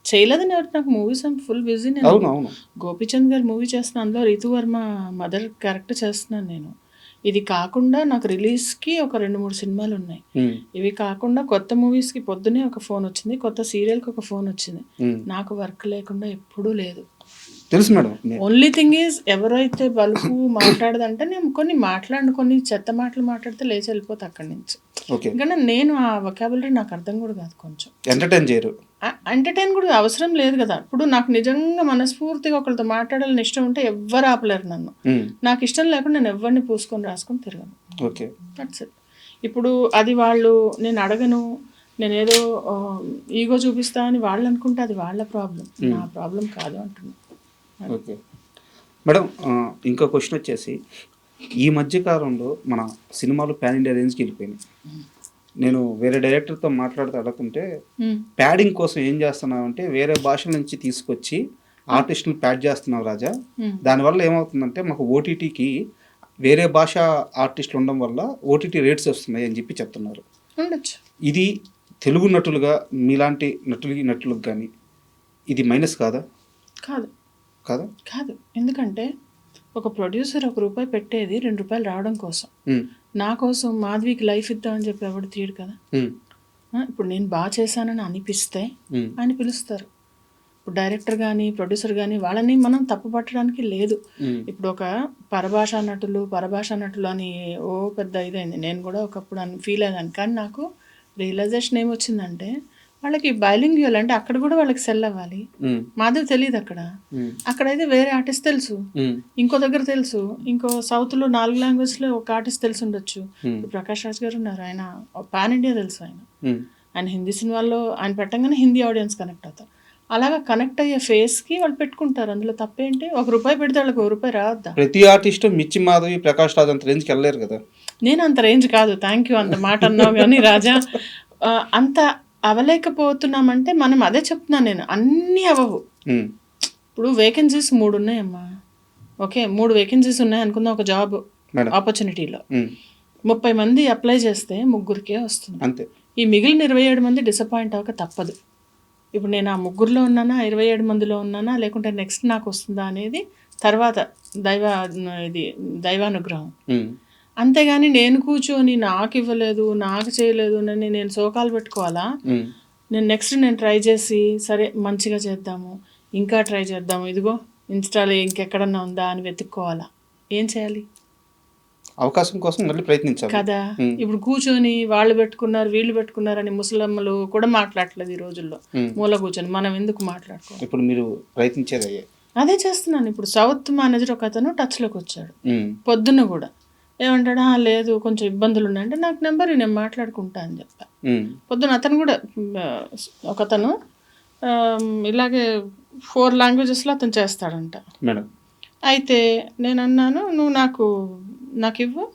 చేయలేదని ఎవరు, నాకు మూవీస్ ఫుల్ బిజీ. నేను గోపీచంద్ గారు మూవీ చేస్తున్నాను, అందులో రితువర్మ మదర్ క్యారెక్టర్ చేస్తున్నాను నేను. ఇది కాకుండా నాకు రిలీజ్కి ఒక 2-3 సినిమాలు ఉన్నాయి. ఇవి కాకుండా కొత్త మూవీస్కి పొద్దునే ఒక ఫోన్ వచ్చింది, కొత్త సీరియల్కి ఒక ఫోన్ వచ్చింది. నాకు వర్క్ లేకుండా ఎప్పుడూ లేదు. తెలుసు మేడం. ఓన్లీ థింగ్ ఈజ్ ఎవరైతే బలుపు మాట్లాడదంటే నేను కొన్ని చెత్త మాటలు మాట్లాడితే లేచి వెళ్ళిపోతా అక్కడి నుంచి. ఎందుకంటే నేను ఆ వొకాబులరీ నాకు అర్థం కూడా కాదు. కొంచెం ఎంటర్టైన్ కూడా అవసరం లేదు కదా. ఇప్పుడు నాకు నిజంగా మనస్ఫూర్తిగా ఒకరితో మాట్లాడాలని ఇష్టం ఉంటే ఎవ్వరు ఆపలేరు నన్ను. నాకు ఇష్టం లేకుండా నేను ఎవరిని పూసుకొని రాసుకొని తిరగను. That's it. ఇప్పుడు అది వాళ్ళు నేను అడగను, నేనేదో ఈగో చూపిస్తా అని వాళ్ళు అనుకుంటే అది వాళ్ళ ప్రాబ్లం, నా ప్రాబ్లం కాదు అంటున్నాను. ఓకే మేడం, ఇంకో క్వశ్చన్ వచ్చేసి, ఈ మధ్యకాలంలో మన సినిమాలు పాన్ ఇండియా రేంజ్కి వెళ్ళిపోయినాయి. నేను వేరే డైరెక్టర్తో మాట్లాడుతూ అడుగుతుంటే, ప్యాడింగ్ కోసం ఏం చేస్తున్నావు అంటే వేరే భాషల నుంచి తీసుకొచ్చి ఆర్టిస్టులను ప్యాడ్ చేస్తున్నావు రాజా. దానివల్ల ఏమవుతుందంటే మాకు ఓటీటీకి వేరే భాష ఆర్టిస్టులు ఉండడం వల్ల ఓటీటీ రేట్స్ వస్తున్నాయి అని చెప్పి చెప్తున్నారు. ఇది తెలుగు నటులుగా మీలాంటి నటులకు కానీ ఇది మైనస్ కాదా? కాదు కాదు కాదు. ఎందుకంటే ఒక ప్రొడ్యూసర్ ₹1 పెట్టేది ₹2 రావడం కోసం. నా కోసం మాధవికి లైఫ్ ఇద్దామని చెప్పి ఎవడు తీయడు కదా. ఇప్పుడు నేను బాగా చేశానని అనిపిస్తే ఆయన పిలుస్తారు. ఇప్పుడు డైరెక్టర్ కానీ ప్రొడ్యూసర్ కానీ వాళ్ళని మనం తప్పు పట్టడానికి లేదు. ఇప్పుడు ఒక పరభాషా నటులు అని పెద్ద ఇదైంది. నేను కూడా ఒకప్పుడు ఫీల్ అయ్యాను. కానీ నాకు రియలైజేషన్ ఏమొచ్చిందంటే వాళ్ళకి బైలింగ్యువల్ అంటే అక్కడ కూడా వాళ్ళకి సెల్ అవ్వాలి. మాధవ్ తెలియదు అక్కడైతే వేరే ఆర్టిస్ట్ తెలుసు, ఇంకో దగ్గర తెలుసు, ఇంకో సౌత్లో 4 లాంగ్వేజ్లో ఒక ఆర్టిస్ట్ తెలిసి ఉండొచ్చు. ప్రకాష్ రాజ్ గారు ఉన్నారు, ఆయన పాన్ ఇండియా తెలుసు. ఆయన హిందీ సినిమాల్లో ఆయన పెట్టంగానే హిందీ ఆడియన్స్ కనెక్ట్ అవుతారు. అలాగా కనెక్ట్ అయ్యే ఫేస్కి వాళ్ళు పెట్టుకుంటారు. అందులో తప్పేంటి? ₹1 పెడితే వాళ్ళకి ₹1 రావద్దా? ప్రతి ఆర్టిస్ట్ మిర్చి మాధవి, ప్రకాష్ రాజ్ అంత రేంజ్కి వెళ్ళలేరు కదా. నేను అంత రేంజ్ కాదు, థ్యాంక్ యూ, అంత మాట అన్నావు కానీ రాజా. అంత అవలేకపోతున్నామంటే మనం అదే చెప్తున్నాను నేను, అన్నీ అవ్వవు. ఇప్పుడు వేకెన్సీస్ 3 ఉన్నాయమ్మా. ఓకే, 3 వేకెన్సీస్ ఉన్నాయి అనుకుందాం ఒక జాబ్ ఆపర్చునిటీలో. 30 మంది అప్లై చేస్తే 3కే వస్తుంది అంతే. ఈ మిగిలిన 27 మంది డిసప్పాయింట్ అవ్వక తప్పదు. ఇప్పుడు నేను ఆ 3లో ఉన్నానా, 27 మందిలో ఉన్నానా, లేకుంటే నెక్స్ట్ నాకు వస్తుందా అనేది తర్వాత దైవానుగ్రహం. అంతేగాని నేను కూర్చొని నాకు ఇవ్వలేదు, నాకు చేయలేదు అని నేను శోకాలు పెట్టుకోవాలా? నేను నెక్స్ట్ ట్రై చేసి సరే మంచిగా చేద్దాము, ఇంకా ట్రై చేద్దాము, ఇదిగో ఇన్స్టాలో ఇంకెక్కడన్నా ఉందా అని వెతుక్కోవాలా? ఏం చేయాలి? అవకాశం కోసం మళ్ళీ ప్రయత్నించాలి కదా. ఇప్పుడు కూర్చొని వాళ్ళు పెట్టుకున్నారు వీళ్ళు పెట్టుకున్నారని ముసలమ్మలు కూడా మాట్లాడలేదు ఈ రోజుల్లో. మూల కూర్చొని మనం ఎందుకు మాట్లాడుకోవాలి? ఇప్పుడు మీరు ప్రయత్నించేది అదే చేస్తున్నాను. ఇప్పుడు సౌత్ మేనేజర్ ఒక అతను టచ్లోకి వచ్చాడు పొద్దున్న కూడా. ఏమంటాడా, లేదు కొంచెం ఇబ్బందులు ఉన్నాయంటే నాకు నెంబర్ నేను మాట్లాడుకుంటా అని చెప్పా. పొద్దున అతను కూడా ఒకతను ఇలాగే 4 లాంగ్వేజెస్లో అతను చేస్తాడంట మేడం. అయితే నేను అన్నాను, నువ్వు నాకు ఇవ్వు,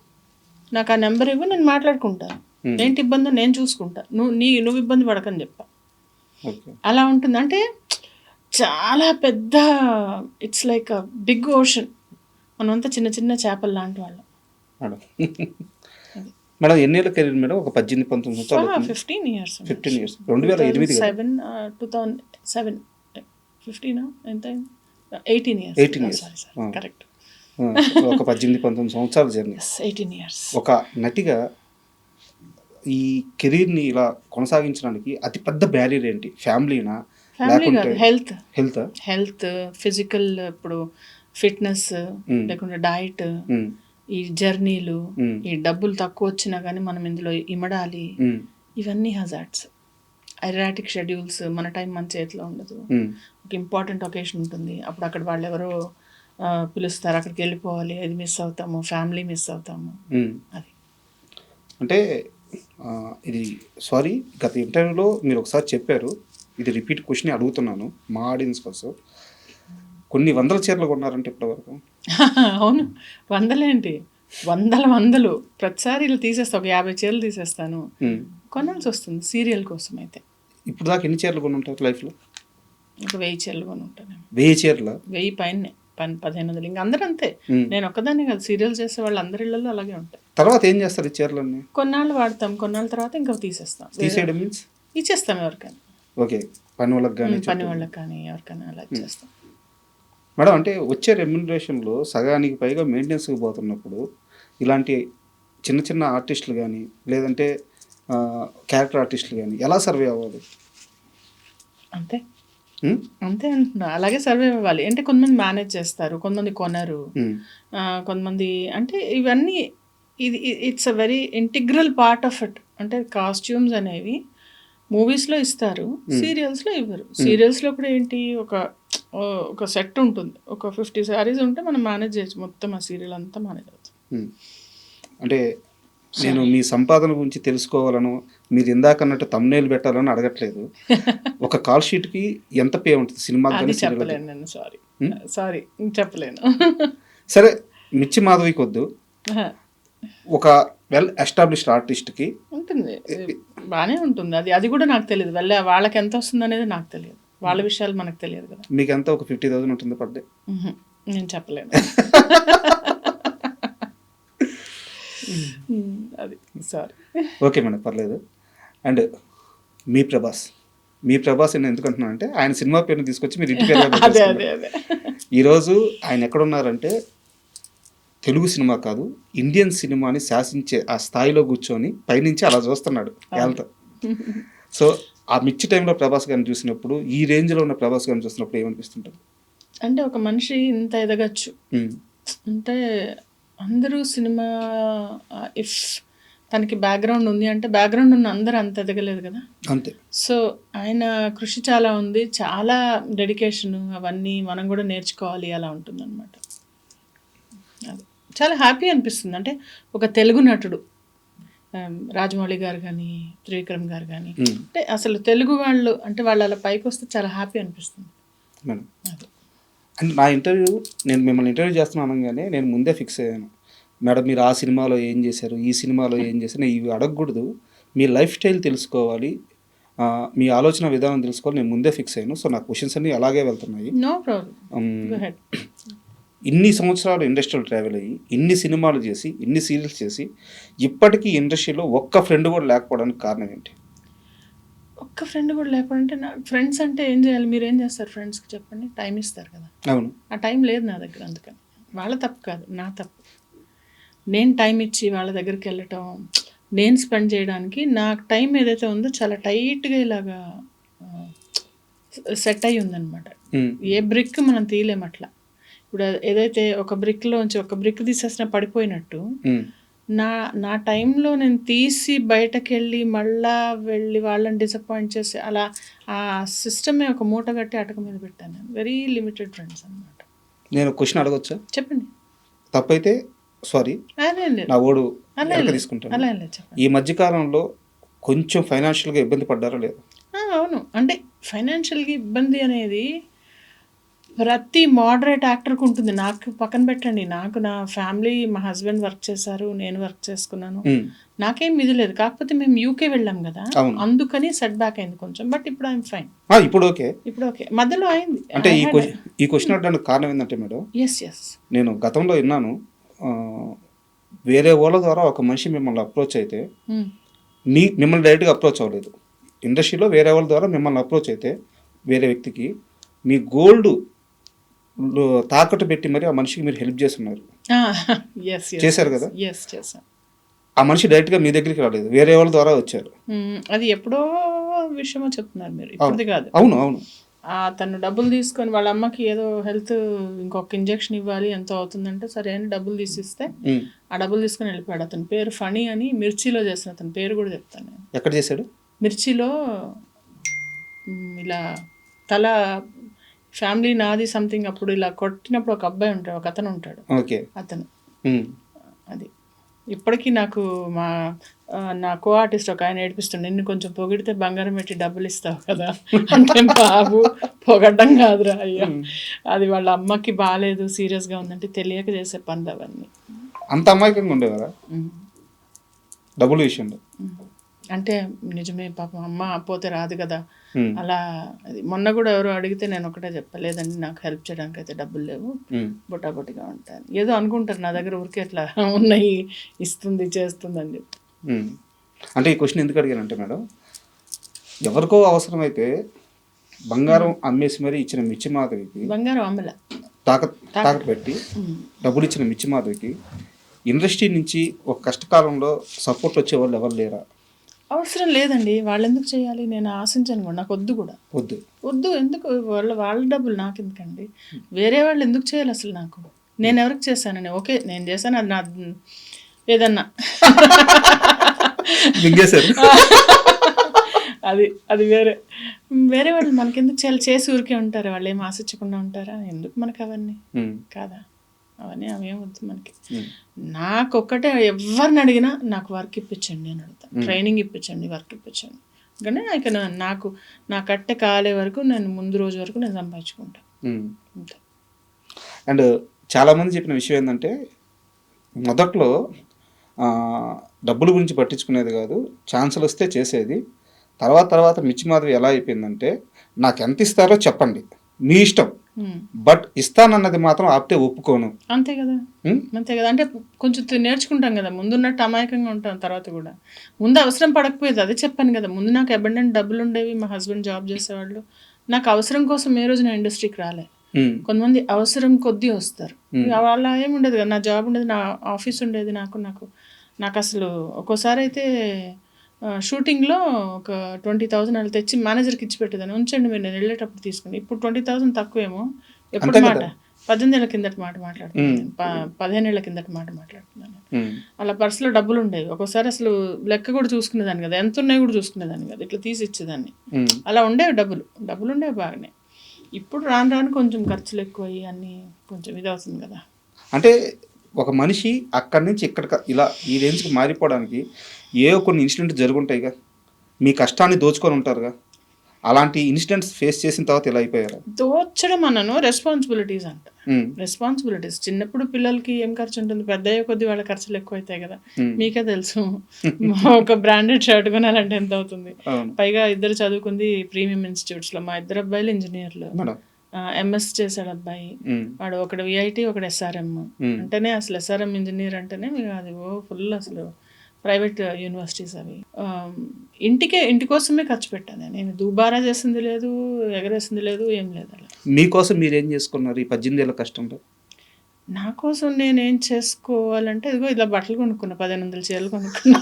నాకు ఆ నెంబర్ ఇవ్వు, నేను మాట్లాడుకుంటాను. ఏంటి ఇబ్బంది నేను చూసుకుంటా, నువ్వు ఇబ్బంది పడకని చెప్పా. అలా ఉంటుంది. అంటే చాలా పెద్ద, it's like a big ocean. మనమంతా చిన్న చిన్న చేపలు లాంటి వాళ్ళం. మేడం ఎన్నేళ్ళ కెరీర్ మేడం? ఒక 18-19 సంవత్సరాలు. 15 years. 2008 2007 15 ఎంత 18 years. 18 years. కరెక్ట్. ఒక 18-19 సంవత్సరాల జర్నీ. 18 years. ఒక నటిగా ఈ కెరీర్ని ఇలా కొనసాగించడానికి అతిపెద్ద బ్యారియర్ ఏంటి? ఫ్యామిలీనా, లేకుంటే హెల్త్ ఫిజికల్, ఇప్పుడు ఫిట్నెస్, లేకుంటే డైట్, ఈ జర్నీలు, ఈ డబ్బులు తక్కువ వచ్చినా కానీ మనం ఇందులో ఇమడాలి, ఇవన్నీ హజార్డ్స్. ఎరాటిక్ షెడ్యూల్స్, మన టైం మన చేతిలో ఉండదు. ఒక ఇంపార్టెంట్ ఒకేషన్ ఉంటుంది, అప్పుడు అక్కడ వాళ్ళు ఎవరో పిలుస్తారు, అక్కడికి వెళ్ళిపోవాలి, అది మిస్ అవుతాము, ఫ్యామిలీ మిస్ అవుతాము. అది అంటే ఇది సారీ, గత ఇంటర్వ్యూలో మీరు ఒకసారి చెప్పారు, ఇది రిపీట్ క్వశ్చన్ అడుగుతున్నాను మా ఆడియన్స్ కోసం. కొన్ని వందల చీరలు కొన్నారంటే ఇప్పటివరకు? అవును, వందలేంటి, వందలు ప్రతిసారి ఇలా తీసేస్తా, ఒక 50 చీరలు తీసేస్తాను, కొనాల్సి వస్తుంది సీరియల్ కోసం. అయితే ఇప్పుడు దాకా ఎన్ని చీరలు కొని ఉంటారు లైఫ్లో? ఒక 1000 చీరలు కొని ఉంటాను. 1000 చీరల? 1000 పైన, 1500. ఇంకా అందరూ అంతే, నేను ఒక్కదాన్ని కాదు, సీరియల్ చేసే వాళ్ళు అందరి ఇళ్ళలో అలాగే ఉంటాయి. తర్వాత ఏం చేస్తారు ఈ చీరలన్నీ? కొన్నాళ్ళు వాడతాం, కొన్నాళ్ళ తర్వాత ఇంకా తీసేస్తాం. తీసేయడం మీన్స్ ఇచ్చేస్తాం ఎవరికైనా. ఓకే, పని వాళ్ళకి కానీ పని వాళ్ళకి కానీ ఎవరికైనా అలా ఇచ్చేస్తాం. మేడం, అంటే వచ్చే రెమ్యునరేషన్లో సగానికి పైగా మెయింటెనెన్స్కి పోతున్నప్పుడు ఇలాంటి చిన్న చిన్న ఆర్టిస్టులు కానీ లేదంటే క్యారెక్టర్ ఆర్టిస్టులు కానీ ఎలా సర్వే అవ్వాలి? అంతే అంతే అంటున్నా, అలాగే సర్వే అవ్వాలి. అంటే కొంతమంది మేనేజ్ చేస్తారు, కొంతమంది కొనరు, కొంతమంది అంటే ఇవన్నీ ఇది it's a very integral part of it. అంటే కాస్ట్యూమ్స్ అనేవి మూవీస్లో ఇస్తారు, సీరియల్స్లో ఇవ్వరు. సీరియల్స్లో కూడా ఏంటి, ఒక సెట్ ఉంటుంది, ఒక 50 శారీస్ ఉంటే మనం మేనేజ్ చేయొచ్చు, మొత్తం ఆ సీరియల్ అంతా మేనేజ్ అవుతుంది. అంటే నేను మీ సంపాదన గురించి తెలుసుకోవాలను, మీరు ఇందాక అన్నట్టు తమ్నేల్ పెట్టాలని అడగట్లేదు. ఒక కాల్ షీట్కి ఎంత పే ఉంటుంది సినిమాకి? అది చెప్పలేను నేను, సారీ చెప్పలేను. సరే, మిర్చి మాధవికి వద్దు, ఒక వెల్ ఎస్టాబ్లిష్డ్ ఆర్టిస్ట్కి ఉంటుంది, బాగానే ఉంటుంది. అది కూడా నాకు తెలియదు, వాళ్ళకి ఎంత వస్తుంది అనేది నాకు తెలియదు, వాళ్ళ విషయాలు మనకు తెలియదు కదా. మీకు ఎంత ఒక 50,000 ఉంటుంది పర్ డే? నేను చెప్పలేను. అది సారీ. ఓకే మేడం, పర్లేదు. అండ్ మీ ప్రభాస్ నేను ఎందుకు అంటున్నానంటే, ఆయన సినిమా పేరుని తీసుకొచ్చి మీరు ఇంటికి అదే ఈరోజు ఆయన ఎక్కడున్నారంటే, తెలుగు సినిమా కాదు ఇండియన్ సినిమాని శాసించే ఆ స్థాయిలో కూర్చొని పైనుంచి అలా చూస్తున్నాడు వాళ్ళతో. సో ఆ మిర్చి టైంలో ప్రభాస్ గారిని చూసినప్పుడు, ఈ రేంజ్లో ఉన్న ప్రభాస్ గారిని చూసినప్పుడు ఏమనిపిస్తుంటుంది? అంటే ఒక మనిషి ఇంత ఎదగచ్చు అంటే, అందరూ సినిమా ఇఫ్ తనకి బ్యాక్గ్రౌండ్ ఉంది అంటే, బ్యాక్గ్రౌండ్ ఉన్న అందరూ అంత ఎదగలేదు కదా. అంతే. సో ఆయన కృషి చాలా ఉంది, చాలా డెడికేషన్, అవన్నీ మనం కూడా నేర్చుకోవాలి, అలా ఉంటుందన్నమాట. అది చాలా హ్యాపీ అనిపిస్తుంది. అంటే ఒక తెలుగు నటుడు, రాజమౌళి గారు కానీ, త్రివిక్రమ్ గారు కానీ, అంటే అసలు తెలుగు వాళ్ళు అంటే వాళ్ళు అలా పైకి వస్తే చాలా హ్యాపీ అనిపిస్తుంది మేడం. అండ్ నా నేను మిమ్మల్ని ఇంటర్వ్యూ చేస్తున్నాను అనగానే నేను ముందే ఫిక్స్ అయ్యాను, మేడం మీరు ఆ సినిమాలో ఏం చేశారు, ఈ సినిమాలో ఏం చేశారు, ఇవి అడగకూడదు, మీ లైఫ్ స్టైల్ తెలుసుకోవాలి, మీ ఆలోచన విధానం తెలుసుకోవాలి, నేను ముందే ఫిక్స్ అయ్యాను. సో నా క్వశ్చన్స్ అన్నీ అలాగే వెళ్తున్నాయి. No problem. ఇన్ని సంవత్సరాలు ఇండస్ట్రీలో ట్రావెల్ అయ్యి, ఇన్ని సినిమాలు చేసి, ఇన్ని సీరియల్స్ చేసి, ఇప్పటికీ ఇండస్ట్రీలో ఒక్క ఫ్రెండ్ కూడా లేకపోవడానికి కారణం ఏంటి? ఒక్క ఫ్రెండ్ కూడా లేకపోతే, నా ఫ్రెండ్స్ అంటే ఏం చేయాలి, మీరు ఏం చేస్తారు ఫ్రెండ్స్కి చెప్పండి, టైం ఇస్తారు కదా. అవును, ఆ టైం లేదు నా దగ్గర, అందుకని వాళ్ళ తప్పు కాదు, నా తప్పు. నేను టైం ఇచ్చి వాళ్ళ దగ్గరికి వెళ్ళటం, నేను స్పెండ్ చేయడానికి నాకు టైం ఏదైతే ఉందో చాలా టైట్గా ఇలాగా సెట్ అయ్యి ఉందన్నమాట. ఏ బ్రిక్ మనం తీయలేము అట్లా. ఇప్పుడు ఏదైతే ఒక బ్రిక్లోంచి ఒక బ్రిక్ తీసేసిన పడిపోయినట్టు, నా టైంలో నేను తీసి బయటకు మళ్ళా వెళ్ళి వాళ్ళని డిసప్పాయింట్ చేసి అలా ఆ సిస్టమే ఒక మూట కట్టి అటక మీద పెట్టాను. నేను వెరీ లిమిటెడ్ ఫ్రెండ్స్ అనమాట. నేను క్వశ్చన్ అడగొచ్చా? చెప్పండి. తప్పైతే సారీ, నా ఓడు తీసుకుంటాను. అలా చెప్పండి. ఈ మధ్యకాలంలో కొంచెం ఫైనాన్షియల్గా ఇబ్బంది పడ్డారా లేదా? అవును, అంటే ఫైనాన్షియల్గా ఇబ్బంది అనేది ప్రతి మోడరేట్ యాక్టర్కి ఉంటుంది. నాకు పక్కన పెట్టండి, నాకు నా ఫ్యామిలీ, మా హస్బెండ్ వర్క్ చేశారు, నేను వర్క్ చేసుకున్నాను, నాకేం ఇది లేదు. కాకపోతే మేము యూకే వెళ్ళాం కదా, అందుకని సెట్ బ్యాక్ అయింది కొంచెం. బట్ ఇప్పుడు ఐఎమ్ ఫైన్. ఇప్పుడు ఓకే. మధ్యలో అయింది. అంటే ఈ క్వశ్చన్ అడగడానికి కారణం ఏంటంటే మేడం, నేను గతంలో విన్నాను, వేరే వాళ్ళ ద్వారా ఒక మనిషి మిమ్మల్ని అప్రోచ్ అయితే, మిమ్మల్ని డైరెక్ట్గా అప్రోచ్ అవ్వలేదు, ఇండస్ట్రీలో వేరే వాళ్ళ ద్వారా మిమ్మల్ని అప్రోచ్ అయితే, వేరే వ్యక్తికి మీ గోల్డ్ తాకట్టు పెట్టి మరి ఆ మనిషికి మీరు హెల్ప్ చేస్తున్నారు, చేశారు కదా. ఆ మనిషి డైరెక్ట్గా మీ దగ్గరికి రాలేదు, వేరే వాళ్ళ ద్వారా వచ్చారు. అది ఎప్పుడో విషయమో చెప్తున్నారు మీరు, ఇప్పుడు కాదు. అవును. తను డబ్బులు తీసుకొని వాళ్ళ అమ్మకి ఏదో హెల్త్ ఇంకొక ఇంజెక్షన్ ఇవ్వాలి ఎంతో అవుతుందంటే సరే అని డబ్బులు తీసిస్తే ఆ డబ్బులు తీసుకొని వెళ్ళిపోయాడు. అతని పేరు ఫణి అని, మిర్చిలో చేసిన అతని పేరు కూడా చెప్తాను నేను. ఎక్కడ చేశాడు? మిర్చిలో ఇలా తల ఫ్యామిలీ నాది సంథింగ్ అప్పుడు ఇలా కొట్టినప్పుడు ఒక అబ్బాయి ఉంటాడు, ఒక అతను ఉంటాడు, ఓకే అతను. అది ఇప్పటికీ నాకు నా కో ఆర్టిస్ట్ ఒక ఆయన ఏడిపిస్తుండే, నిన్ను కొంచెం పొగిడితే బంగారం పెట్టి డబ్బులు ఇస్తావు కదా అంటే, బాబు పొగడ్డం కాదురా అయ్యా, అది వాళ్ళ అమ్మకి బాగాలేదు సీరియస్గా ఉందంటే తెలియక చేసే పనులు అవన్నీ. అంత అమాయకంగా ఉండేవారా డబ్బుల విషయంలో? అంటే నిజమే, పాపం అమ్మ పోతే రాదు కదా అలా. అది మొన్న కూడా ఎవరో అడిగితే నేను ఒకటే చెప్పలేదండి, నాకు హెల్ప్ చేయడానికి అయితే డబ్బులు లేవు, బొటాబొటిగా ఉంటాను. ఏదో అనుకుంటారు నా దగ్గర ఊరికే అట్లా ఉన్నాయి, ఇస్తుంది చేస్తుంది అని చెప్పి. అంటే ఈ క్వశ్చన్ ఎందుకు అడిగానంటే మేడం, ఎవరికో అవసరమైతే బంగారం అమ్మేసి మరీ ఇచ్చిన మిర్చి మాధవికి, బంగారం అమ్మల తాకట్టు పెట్టి డబ్బులు ఇచ్చిన మిర్చి మాధవికి ఇండస్ట్రీ నుంచి ఒక కష్టకాలంలో సపోర్ట్ వచ్చే వాళ్ళు ఎవరు లేరా? అవసరం లేదండి, వాళ్ళు ఎందుకు చేయాలి, నేను ఆశించను కూడా, నాకు వద్దు కూడా. వద్దు ఎందుకు, వాళ్ళ డబ్బులు నాకు ఎందుకండి, వేరే వాళ్ళు ఎందుకు చేయాలి అసలు నాకు? నేను ఎవరికి చేశానని, ఓకే నేను చేశాను, అది నా ఏదన్నా అది వేరే వాళ్ళు మనకెందుకు చేయాలి? చేసి ఊరికే ఉంటారు, వాళ్ళు ఏం ఆశించకుండా ఉంటారా? ఎందుకు మనకు అవన్నీ కాదా, అవన్నీ అవేం వద్దు మనకి. నాకు ఒక్కటే, ఎవరిని అడిగినా నాకు వర్క్ ఇప్పించండి అని అడుగుతాను, ట్రైనింగ్ ఇప్పించండి, వర్క్ ఇప్పించండి. కానీ ఇక నాకు నా కట్టె కాలే వరకు నేను ముందు రోజు వరకు నేను సంపాదించుకుంటాను అంతే. అండ్ చాలామంది చెప్పిన విషయం ఏంటంటే, మొదట్లో డబ్బుల గురించి పట్టించుకునేది కాదు, ఛాన్సులు వస్తే చేసేది. తర్వాత మిర్చి మాధవి ఎలా అయిపోయిందంటే, నాకు ఎంత ఇస్తారో చెప్పండి, మీ ఇష్టం, బట్ ఇస్తానన్నది మాత్రం ఆపితే ఒప్పుకోను. అంతే కదా, అంతే కదా. అంటే కొంచెం నేర్చుకుంటాం కదా, ముందున్నట్టు అమాయకంగా ఉంటాం తర్వాత కూడా. ముందు అవసరం పడకపోయేది, అదే చెప్పాను కదా, ముందు నాకు అబండెంట్ డబ్బులు ఉండేవి, మా హస్బెండ్ జాబ్ చేసేవాళ్ళు, నాకు అవసరం కోసం ఏ రోజు నా ఇండస్ట్రీకి రాలే. కొంతమంది అవసరం కొద్దీ వస్తారు, వాళ్ళ ఏముండేది కదా, నా జాబ్ ఉండేది, నా ఆఫీస్ ఉండేది, నాకు అసలు ఒక్కోసారి అయితే షూటింగ్లో ఒక 20,000 అలా తెచ్చి మేనేజర్కి ఇచ్చి పెట్టేదాన్ని, ఉంచండి మీరు నేను వెళ్ళేటప్పుడు తీసుకుని. ఇప్పుడు 20,000 తక్కువేమో, ఎప్పుడు మాట 18 ఏళ్ళ కిందటి మాట మాట్లాడుతున్నాను, 15 ఏళ్ళ కిందటి మాట మాట్లాడుతున్నాను. అలా పర్సులో డబ్బులు ఉండేవి, ఒక్కోసారి అసలు లెక్క కూడా చూసుకునేదాన్ని కదా, ఎంత ఉన్నాయి కూడా చూసుకునేదాన్ని కదా, ఇట్లా తీసి ఇచ్చేదాన్ని. అలా ఉండేవి డబ్బులు ఉండేవి బాగానే. ఇప్పుడు రాను కొంచెం ఖర్చులు ఎక్కువ అయ్యి అన్నీ కొంచెం ఇది అవుతుంది కదా. అంటే ఒక మనిషి అక్కడి నుంచి ఇక్కడ ఇలా ఈ రేంజ్కి మారిపోవడానికి ఏవో కొన్ని ఇన్సిడెంట్స్ జరుగుంటాయిగా, మీ కష్టాన్ని దోచుకొని ఉంటారుగా, అలాంటి ఇన్సిడెంట్స్ ఫేస్ చేసిన తర్వాత ఇలా అయిపోయారు? దోచడం అన్నను రెస్పాన్సిబిలిటీస్ అంట, రెస్పాన్సిబిలిటీస్. చిన్నప్పుడు పిల్లలకి ఏం ఖర్చు ఉంటుంది, పెద్ద అయ్యే కొద్ది వాళ్ళ ఖర్చులు ఎక్కువ అవుతాయి కదా, మీకే తెలుసు. ఒక బ్రాండెడ్ షర్ట్ కొనాలంటే ఎంత అవుతుంది, పైగా ఇద్దరు చదువుకుంది ప్రీమియం ఇన్స్టిట్యూట్స్లో, మా ఇద్దరు అబ్బాయిలు ఇంజనీర్లు, ఎంఎస్ చేశాడు అబ్బాయి, వాడు ఒకడు విఐటి ఒకడు ఎస్ఆర్ఎం. అంటేనే అసలు ఎస్ఆర్ఎం ఇంజనీర్ అంటేనే అది ఫుల్ అసలు ప్రైవేట్ యూనివర్సిటీస్ అవి. ఇంటి కోసమే ఖర్చు పెట్టాను నేను, దుబారా చేసింది లేదు, ఎగరేసింది లేదు, ఏం లేదు. అలా మీకోసం మీరేం చేసుకున్నారు ఈ 18 ఏళ్ళ కష్టంలో? నా కోసం నేనేం చేసుకోవాలంటే, ఇదిగో ఇలా బట్టలు కొనుక్కున్నా, 1500 చీరలు కొనుక్కున్నా,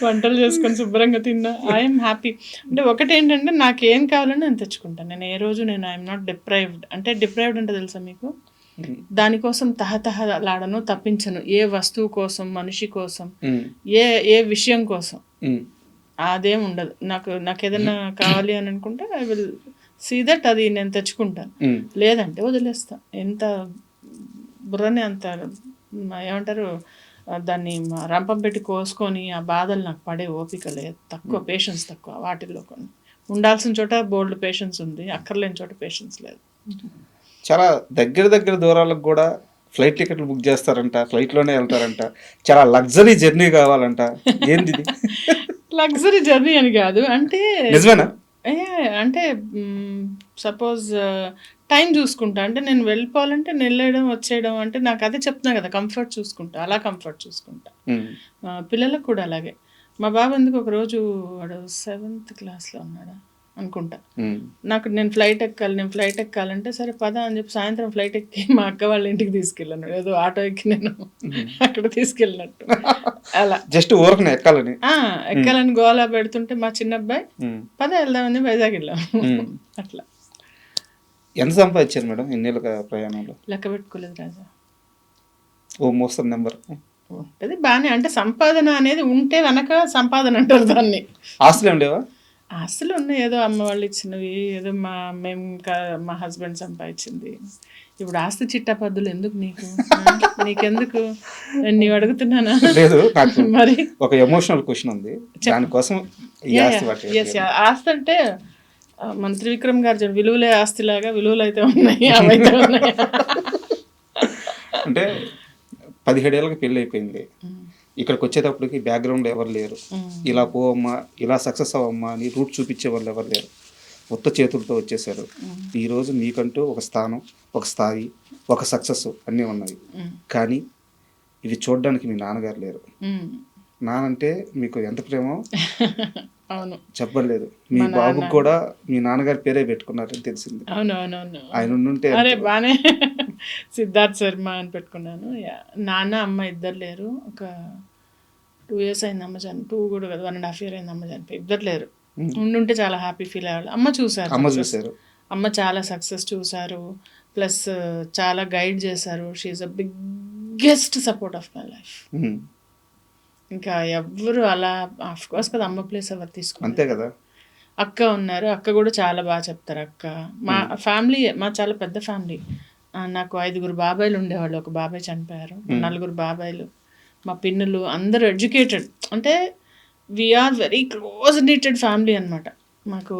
వంటలు చేసుకొని శుభ్రంగా తిన్నా, ఐఎమ్ హ్యాపీ. అంటే ఒకటేంటంటే నాకేం కావాలని నేను తెచ్చుకుంటాను, నేను ఏ రోజు ఐఎమ్ నాట్ డిప్రైవ్డ్. అంటే డిప్రైవ్డ్ అంటే తెలుసా మీకు, దానికోసం తహతహలాడను, తప్పించను, ఏ వస్తువు కోసం, మనిషి కోసం, ఏ విషయం కోసం, అదేం ఉండదు. నాకు ఏదైనా కావాలి అని అనుకుంటే ఐ విల్ సీ దట్, అది నేను తెచ్చుకుంటాను, లేదంటే వదిలేస్తాను. ఎంత బుర్రని అంత ఏమంటారు దాన్ని రంపం పెట్టి కోసుకొని ఆ బాధలు నాకు పడే ఓపిక లేదు, తక్కువ పేషెన్స్ తక్కువ. వాటిల్లో కొన్ని ఉండాల్సిన చోట బోల్డ్ పేషెన్స్ ఉంది, అక్కర్లేని చోట పేషెన్స్ లేదు. చాలా దగ్గర దూరాలకు కూడా ఫ్లైట్ టికెట్లు బుక్ చేస్తారంట, ఫ్లైట్లోనే వెళ్తారంట, చాలా లగ్జరీ జర్నీ కావాలంట, ఏంది లగ్జరీ జర్నీ అని కాదు, అంటే నిజమేనా? అంటే సపోజ్ టైం చూసుకుంటా, అంటే నేను వెళ్ళిపోవాలంటే నేను వెళ్ళడం వచ్చేయడం, అంటే నాకు అదే చెప్తున్నా కదా, కంఫర్ట్ చూసుకుంటా, అలా కంఫర్ట్ చూసుకుంటా. పిల్లలకు కూడా అలాగే. మా బాబు ఎందుకు ఒకరోజు వాడు 7th క్లాస్లో ఉన్నాడా, అనుకుంటా. ఉమ్, నేను ఫ్లైట్ ఎక్కాలంటే సరే పద అని చెప్పి సాయంత్రం ఫ్లైట్ ఎక్కి మా అక్క వాళ్ళ ఇంటికి తీసుకెళ్ళాను. ఏదో ఆటో ఎక్కి నేను అక్కడ తీసుకెళ్ళినట్టు అలా జస్ట్ ఊరకనే ఎక్కాలని. ఎక్కాలని గోలా పెడుతుంటే మా చిన్న అబ్బాయి ఉమ్, పద వెళ్దామని వైజాగ్ వెళ్ళాము. ఉమ్. అట్లా ఎంత సంపాదించారు మేడం ఎన్నేళ్ళ ప్రయాణంలో? లెక్క పెట్టుకోలేదు రాజా. ఓ మోస్తరు నెంబర్. ఉంటుంది బాగానే, అంటే సంపాదన అనేది ఉంటే వెనక సంపాదన అంటారు దాన్ని. ఆస్తులు ఏం లేవా? ఆస్తులు ఉన్నాయి, ఏదో అమ్మ వాళ్ళు ఇచ్చినవి, ఏదో మా హస్బెండ్ సంపాదించింది. ఇప్పుడు ఆస్తి చిట్టా పద్దులు ఎందుకు నీకు? నీకెందుకు? నేను నీవు అడుగుతున్నానా? లేదు, నాకు మరి ఒక ఎమోషనల్ క్వశ్చన్ ఉంది, దానికోసం ఈ ఆస్తి వాటి ఆస్తి అంటే మన త్రివిక్రమ్ గారు చూడండి, విలువలే ఆస్తిలాగా విలువలు అయితే ఉన్నాయి, అవైతే ఉన్నాయి. అంటే 17 ఏళ్ళకి పెళ్ళి అయిపోయింది, ఇక్కడికి వచ్చేటప్పటికి బ్యాక్గ్రౌండ్ ఎవరు లేరు, ఇలా పోవమ్మా ఇలా సక్సెస్ అవ్వమ్మా అని రూట్ చూపించే వాళ్ళు ఎవరు లేరు, కొత్త చేతులతో వచ్చేసారు. ఈరోజు మీకంటూ ఒక స్థానం, ఒక స్థాయి, ఒక సక్సెస్ అన్నీ ఉన్నాయి. కానీ ఇవి చూడడానికి మీ నాన్నగారు లేరు. నానంటే మీకు ఎంత ప్రేమో అవును చెప్పలేదు. మీ బాబుకి కూడా మీ నాన్నగారి పేరే పెట్టుకున్నారని తెలిసింది. అవునవునవును. ఆయన ఉంటే అరే బానే సిద్ధార్థ్ శర్మ అని పెట్టుకున్నాను. నాన్న అమ్మ ఇద్దరు లేరు. ఒక 2 years అయింది అమ్మ 2 కూడా కదా, 1.5 year అయింది అమ్మ చనిపోయి. ఇద్దరు లేరు. ఉండుంటే చాలా హ్యాపీ ఫీల్ అయ్యేవాళ్ళు. అమ్మ చూసారు. అమ్మ చాలా సక్సెస్ చూసారు, ప్లస్ చాలా గైడ్ చేశారు. She's a biggest support of my life. ఇంకా ఎవ్వరు అలా ఆఫ్ కోర్స్ కదా, అమ్మ ప్లేస్ ఎవరు తీసుకుంటారు? అంతే కదా. అక్క ఉన్నారు, అక్క కూడా చాలా బాగా చెప్తారు. అక్క మా ఫ్యామిలీ, మా చాలా పెద్ద ఫ్యామిలీ. నాకు 5 బాబాయిలు ఉండేవాళ్ళు, ఒక బాబాయ్ చనిపోయారు. 4 బాబాయిలు, మా పిన్నులు అందరూ ఎడ్యుకేటెడ్. అంటే we're very close knitted family అనమాట మాకు.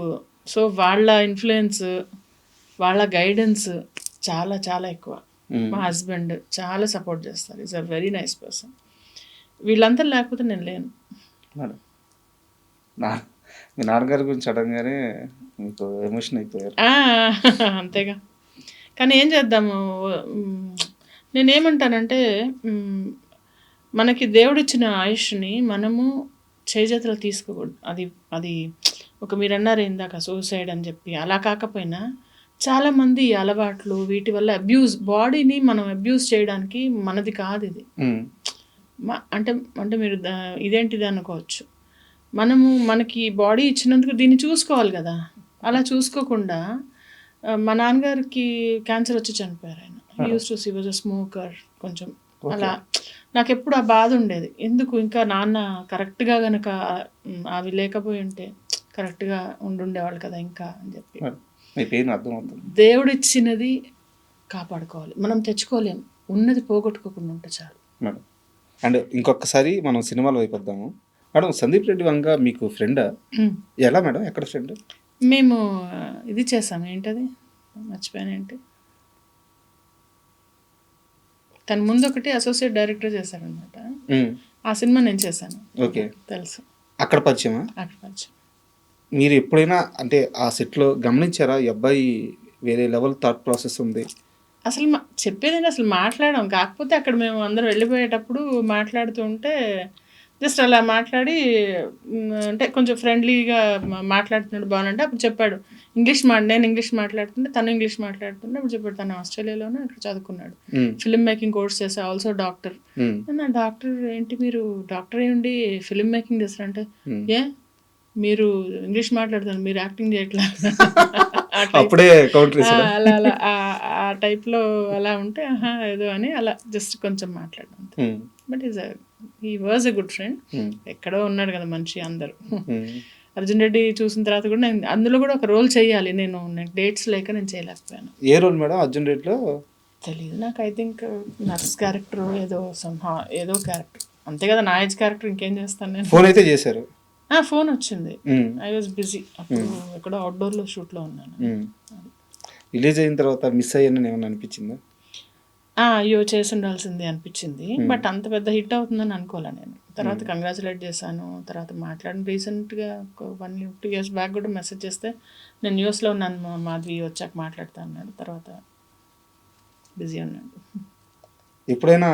సో వాళ్ళ ఇన్ఫ్లుయెన్స్, వాళ్ళ గైడెన్స్ చాలా చాలా ఎక్కువ. మా హస్బెండ్ చాలా సపోర్ట్ చేస్తారు, is a very nice person. వీళ్ళంతా లేకపోతే నేను లేను. మీ నాన్నగారి గురించి అడగగానే మీకు ఎమోషన్ అయిపోయారు. అంతేగా. కానీ ఏం చేద్దాము, నేనేమంటానంటే మనకి దేవుడిచ్చిన ఆయుష్ని మనము చేజేతలు తీసుకోకూడదు. అది ఒక మీరు అన్నారు ఇందాక సూసైడ్ అని చెప్పి, అలా కాకపోయినా చాలామంది అలవాట్లు వీటి వల్ల బాడీని మనం అబ్యూజ్ చేయడానికి మనది కాదు ఇది. అంటే మీరు ఇదేంటిది అనుకోవచ్చు. మనకి బాడీ ఇచ్చినందుకు దీన్ని చూసుకోవాలి కదా. అలా చూసుకోకుండా మా నాన్నగారికి క్యాన్సర్ వచ్చి చనిపోయారు ఆయన. He was a smoker. కొంచెం అలా నాకు ఎప్పుడు ఆ బాధ ఉండేది, ఎందుకు ఇంకా నాన్న కరెక్ట్గా కనుక అవి లేకపోయి ఉంటే కరెక్ట్గా ఉండుండేవాళ్ళు కదా ఇంకా అని చెప్పి. దేవుడు ఇచ్చినది కాపాడుకోవాలి, మనం తెచ్చుకోలేము. ఉన్నది పోగొట్టుకోకుండా ఉంటే చాలు. అండ్ ఇంకొకసారి మనం సినిమాలో అయిపోద్దాము మేడం. సందీప్ రెడ్డి వంగ మీకు ఫ్రెండా? ఎలా మేడం, ఎక్కడ ఫ్రెండ్? మేము ఇది చేసాము, ఏంటది మర్చిపోయాను, ఏంటి తను ముందు ఒకటి అసోసియేట్ డైరెక్టర్ చేశారనమాట. ఆ సినిమా నేను చేశాను. ఓకే, తెలుసు. అక్కడ పరిచయమా? అక్కడ పరిచయం. మీరు ఎప్పుడైనా అంటే ఆ సెట్లో గమనించారా ఈ అబ్బాయి వేరే లెవెల్ థాట్ ప్రాసెస్ ఉంది? అసలు చెప్పేదండి, అసలు మాట్లాడాం. కాకపోతే అక్కడ మేము అందరం వెళ్ళిపోయేటప్పుడు మాట్లాడుతూ ఉంటే జస్ట్ అలా మాట్లాడి, అంటే కొంచెం ఫ్రెండ్లీగా మాట్లాడుతున్నాడు బాగుంటే అప్పుడు చెప్పాడు నేను ఇంగ్లీష్ మాట్లాడుతుంటే తను ఇంగ్లీష్ మాట్లాడుతుంటే అప్పుడు చెప్పాడు తను ఆస్ట్రేలియాలోనే అక్కడ చదువుకున్నాడు, ఫిల్మ్ మేకింగ్ కోర్స్ చేసా, ఆల్సో డాక్టర్. డాక్టర్ ఏంటి మీరు డాక్టర్ అయ్యండి ఫిల్మ్ మేకింగ్ చేస్తారంటే, ఏ మీరు ఇంగ్లీష్ మాట్లాడుతున్నారు, మీరు యాక్టింగ్ చేయట్లా అప్పుడే అలా అలా ఆ టైప్లో అలా ఉంటే ఏదో అని అలా జస్ట్ కొంచెం మాట్లాడడం. But he was a good friend. ఎక్కడో ఉన్నాడు కదా మనిషి. అందరూ అర్జున్ రెడ్డి చూసిన తర్వాత కూడా నేను అందులో కూడా ఒక రోల్ చేయాలి, నేను డేట్స్ లేక నేను చేయలేకపోయాను. ఏ రోల్ మేడం అర్జున్ రెడ్డిలో? తెలియదు నాకు. ఐ థింక్ నర్స్ క్యారెక్టర్ ఏదో క్యారెక్టర్ అంతే కదా, నా ఏజ్ క్యారెక్టర్. ఇంకేం చేస్తాను నేను. ఫోన్ అయితే చేశారు? ఫోన్ వచ్చింది, ఐ వాజ్ బిజీ. అప్పుడు ఎక్కడో అవుట్డోర్లో షూట్లో ఉన్నాను. రిలీజ్ అయిన తర్వాత మిస్ అయ్యానని ఏమన్నా అనిపించిందా? అయ్యో చేసి ఉండాల్సింది అనిపించింది, బట్ అంత పెద్ద హిట్ అవుతుందని అనుకోలే నేను. తర్వాత కంగ్రాచులేట్ చేశాను, తర్వాత మాట్లాడిన. రీసెంట్గా ఒక 1-2 years బ్యాక్ కూడా మెసేజ్ చేస్తే నేను న్యూస్లో ఉన్నాను, మాధవి వచ్చాక మాట్లాడుతా అన్నాడు. తర్వాత బిజీ ఉన్నాడు. ఎప్పుడైనా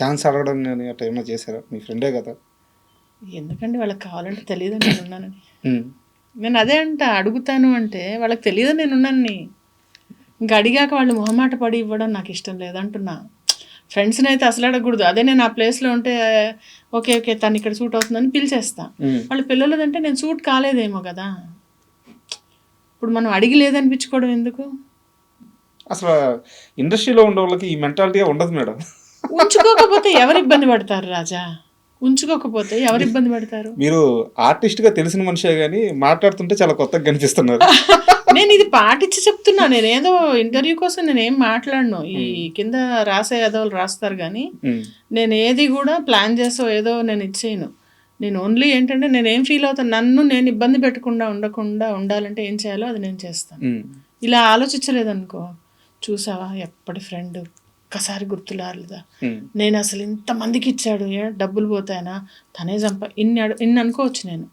ఛాన్స్ అడగడం కానీ అట్లా ఏమైనా చేశారా? మీ ఫ్రెండే కదా. ఎందుకండి వాళ్ళకి కావాలంటే తెలియదు నేను ఉన్నానని. నేను అదే అడుగుతాను అంటే వాళ్ళకి తెలియదు నేను ఉన్నాను. ఇంకా అడిగాక వాళ్ళు మొహమాట పడి ఇవ్వడం నాకు ఇష్టం లేదంటున్నా. ఫ్రెండ్స్ని అయితే అసలు అడగకూడదు. అదే నేను ఆ ప్లేస్లో ఉంటే ఓకే ఓకే తను ఇక్కడ సూట్ అవుతుందని పిలిచేస్తా. వాళ్ళ పిల్లలదంటే నేను సూట్ కాలేదేమో కదా, ఇప్పుడు మనం అడిగి లేదనిపించుకోవడం ఎందుకు? అసలు ఇండస్ట్రీలో ఉండే వాళ్ళకి ఈ మెంటాలిటీ ఉండదు మేడం. ఉంచుకోకపోతే ఎవరు ఇబ్బంది పడతారు రాజా? ఉంచుకోకపోతే ఎవరు ఇబ్బంది పడతారు? మీరు ఆర్టిస్ట్గా తెలిసిన మనిషే కానీ మాట్లాడుతుంటే చాలా కొత్తగా కనిపిస్తున్నారు. నేను ఇది పాటించి చెప్తున్నా. నేనేదో ఇంటర్వ్యూ కోసం నేనేం మాట్లాడను. ఈ కింద రాసే ఏదోలు రాస్తారు కానీ నేను ఏది కూడా ప్లాన్ చేసో ఏదో నేను ఇచ్చేయను. నేను ఓన్లీ ఏంటంటే నేనేం ఫీల్ అవుతాను, నన్ను నేను ఇబ్బంది ఉండకుండా ఉండాలంటే ఏం చేయాలో అది నేను చేస్తాను. ఇలా ఆలోచించలేదనుకో, చూసావా ఎప్పటి ఫ్రెండ్ ఒక్కసారి గుర్తులారలేదా, నేను అసలు ఇంతమందికి ఇచ్చాడు, డబ్బులు పోతాయనా, తనే ఇన్ని అనుకోవచ్చు నేను.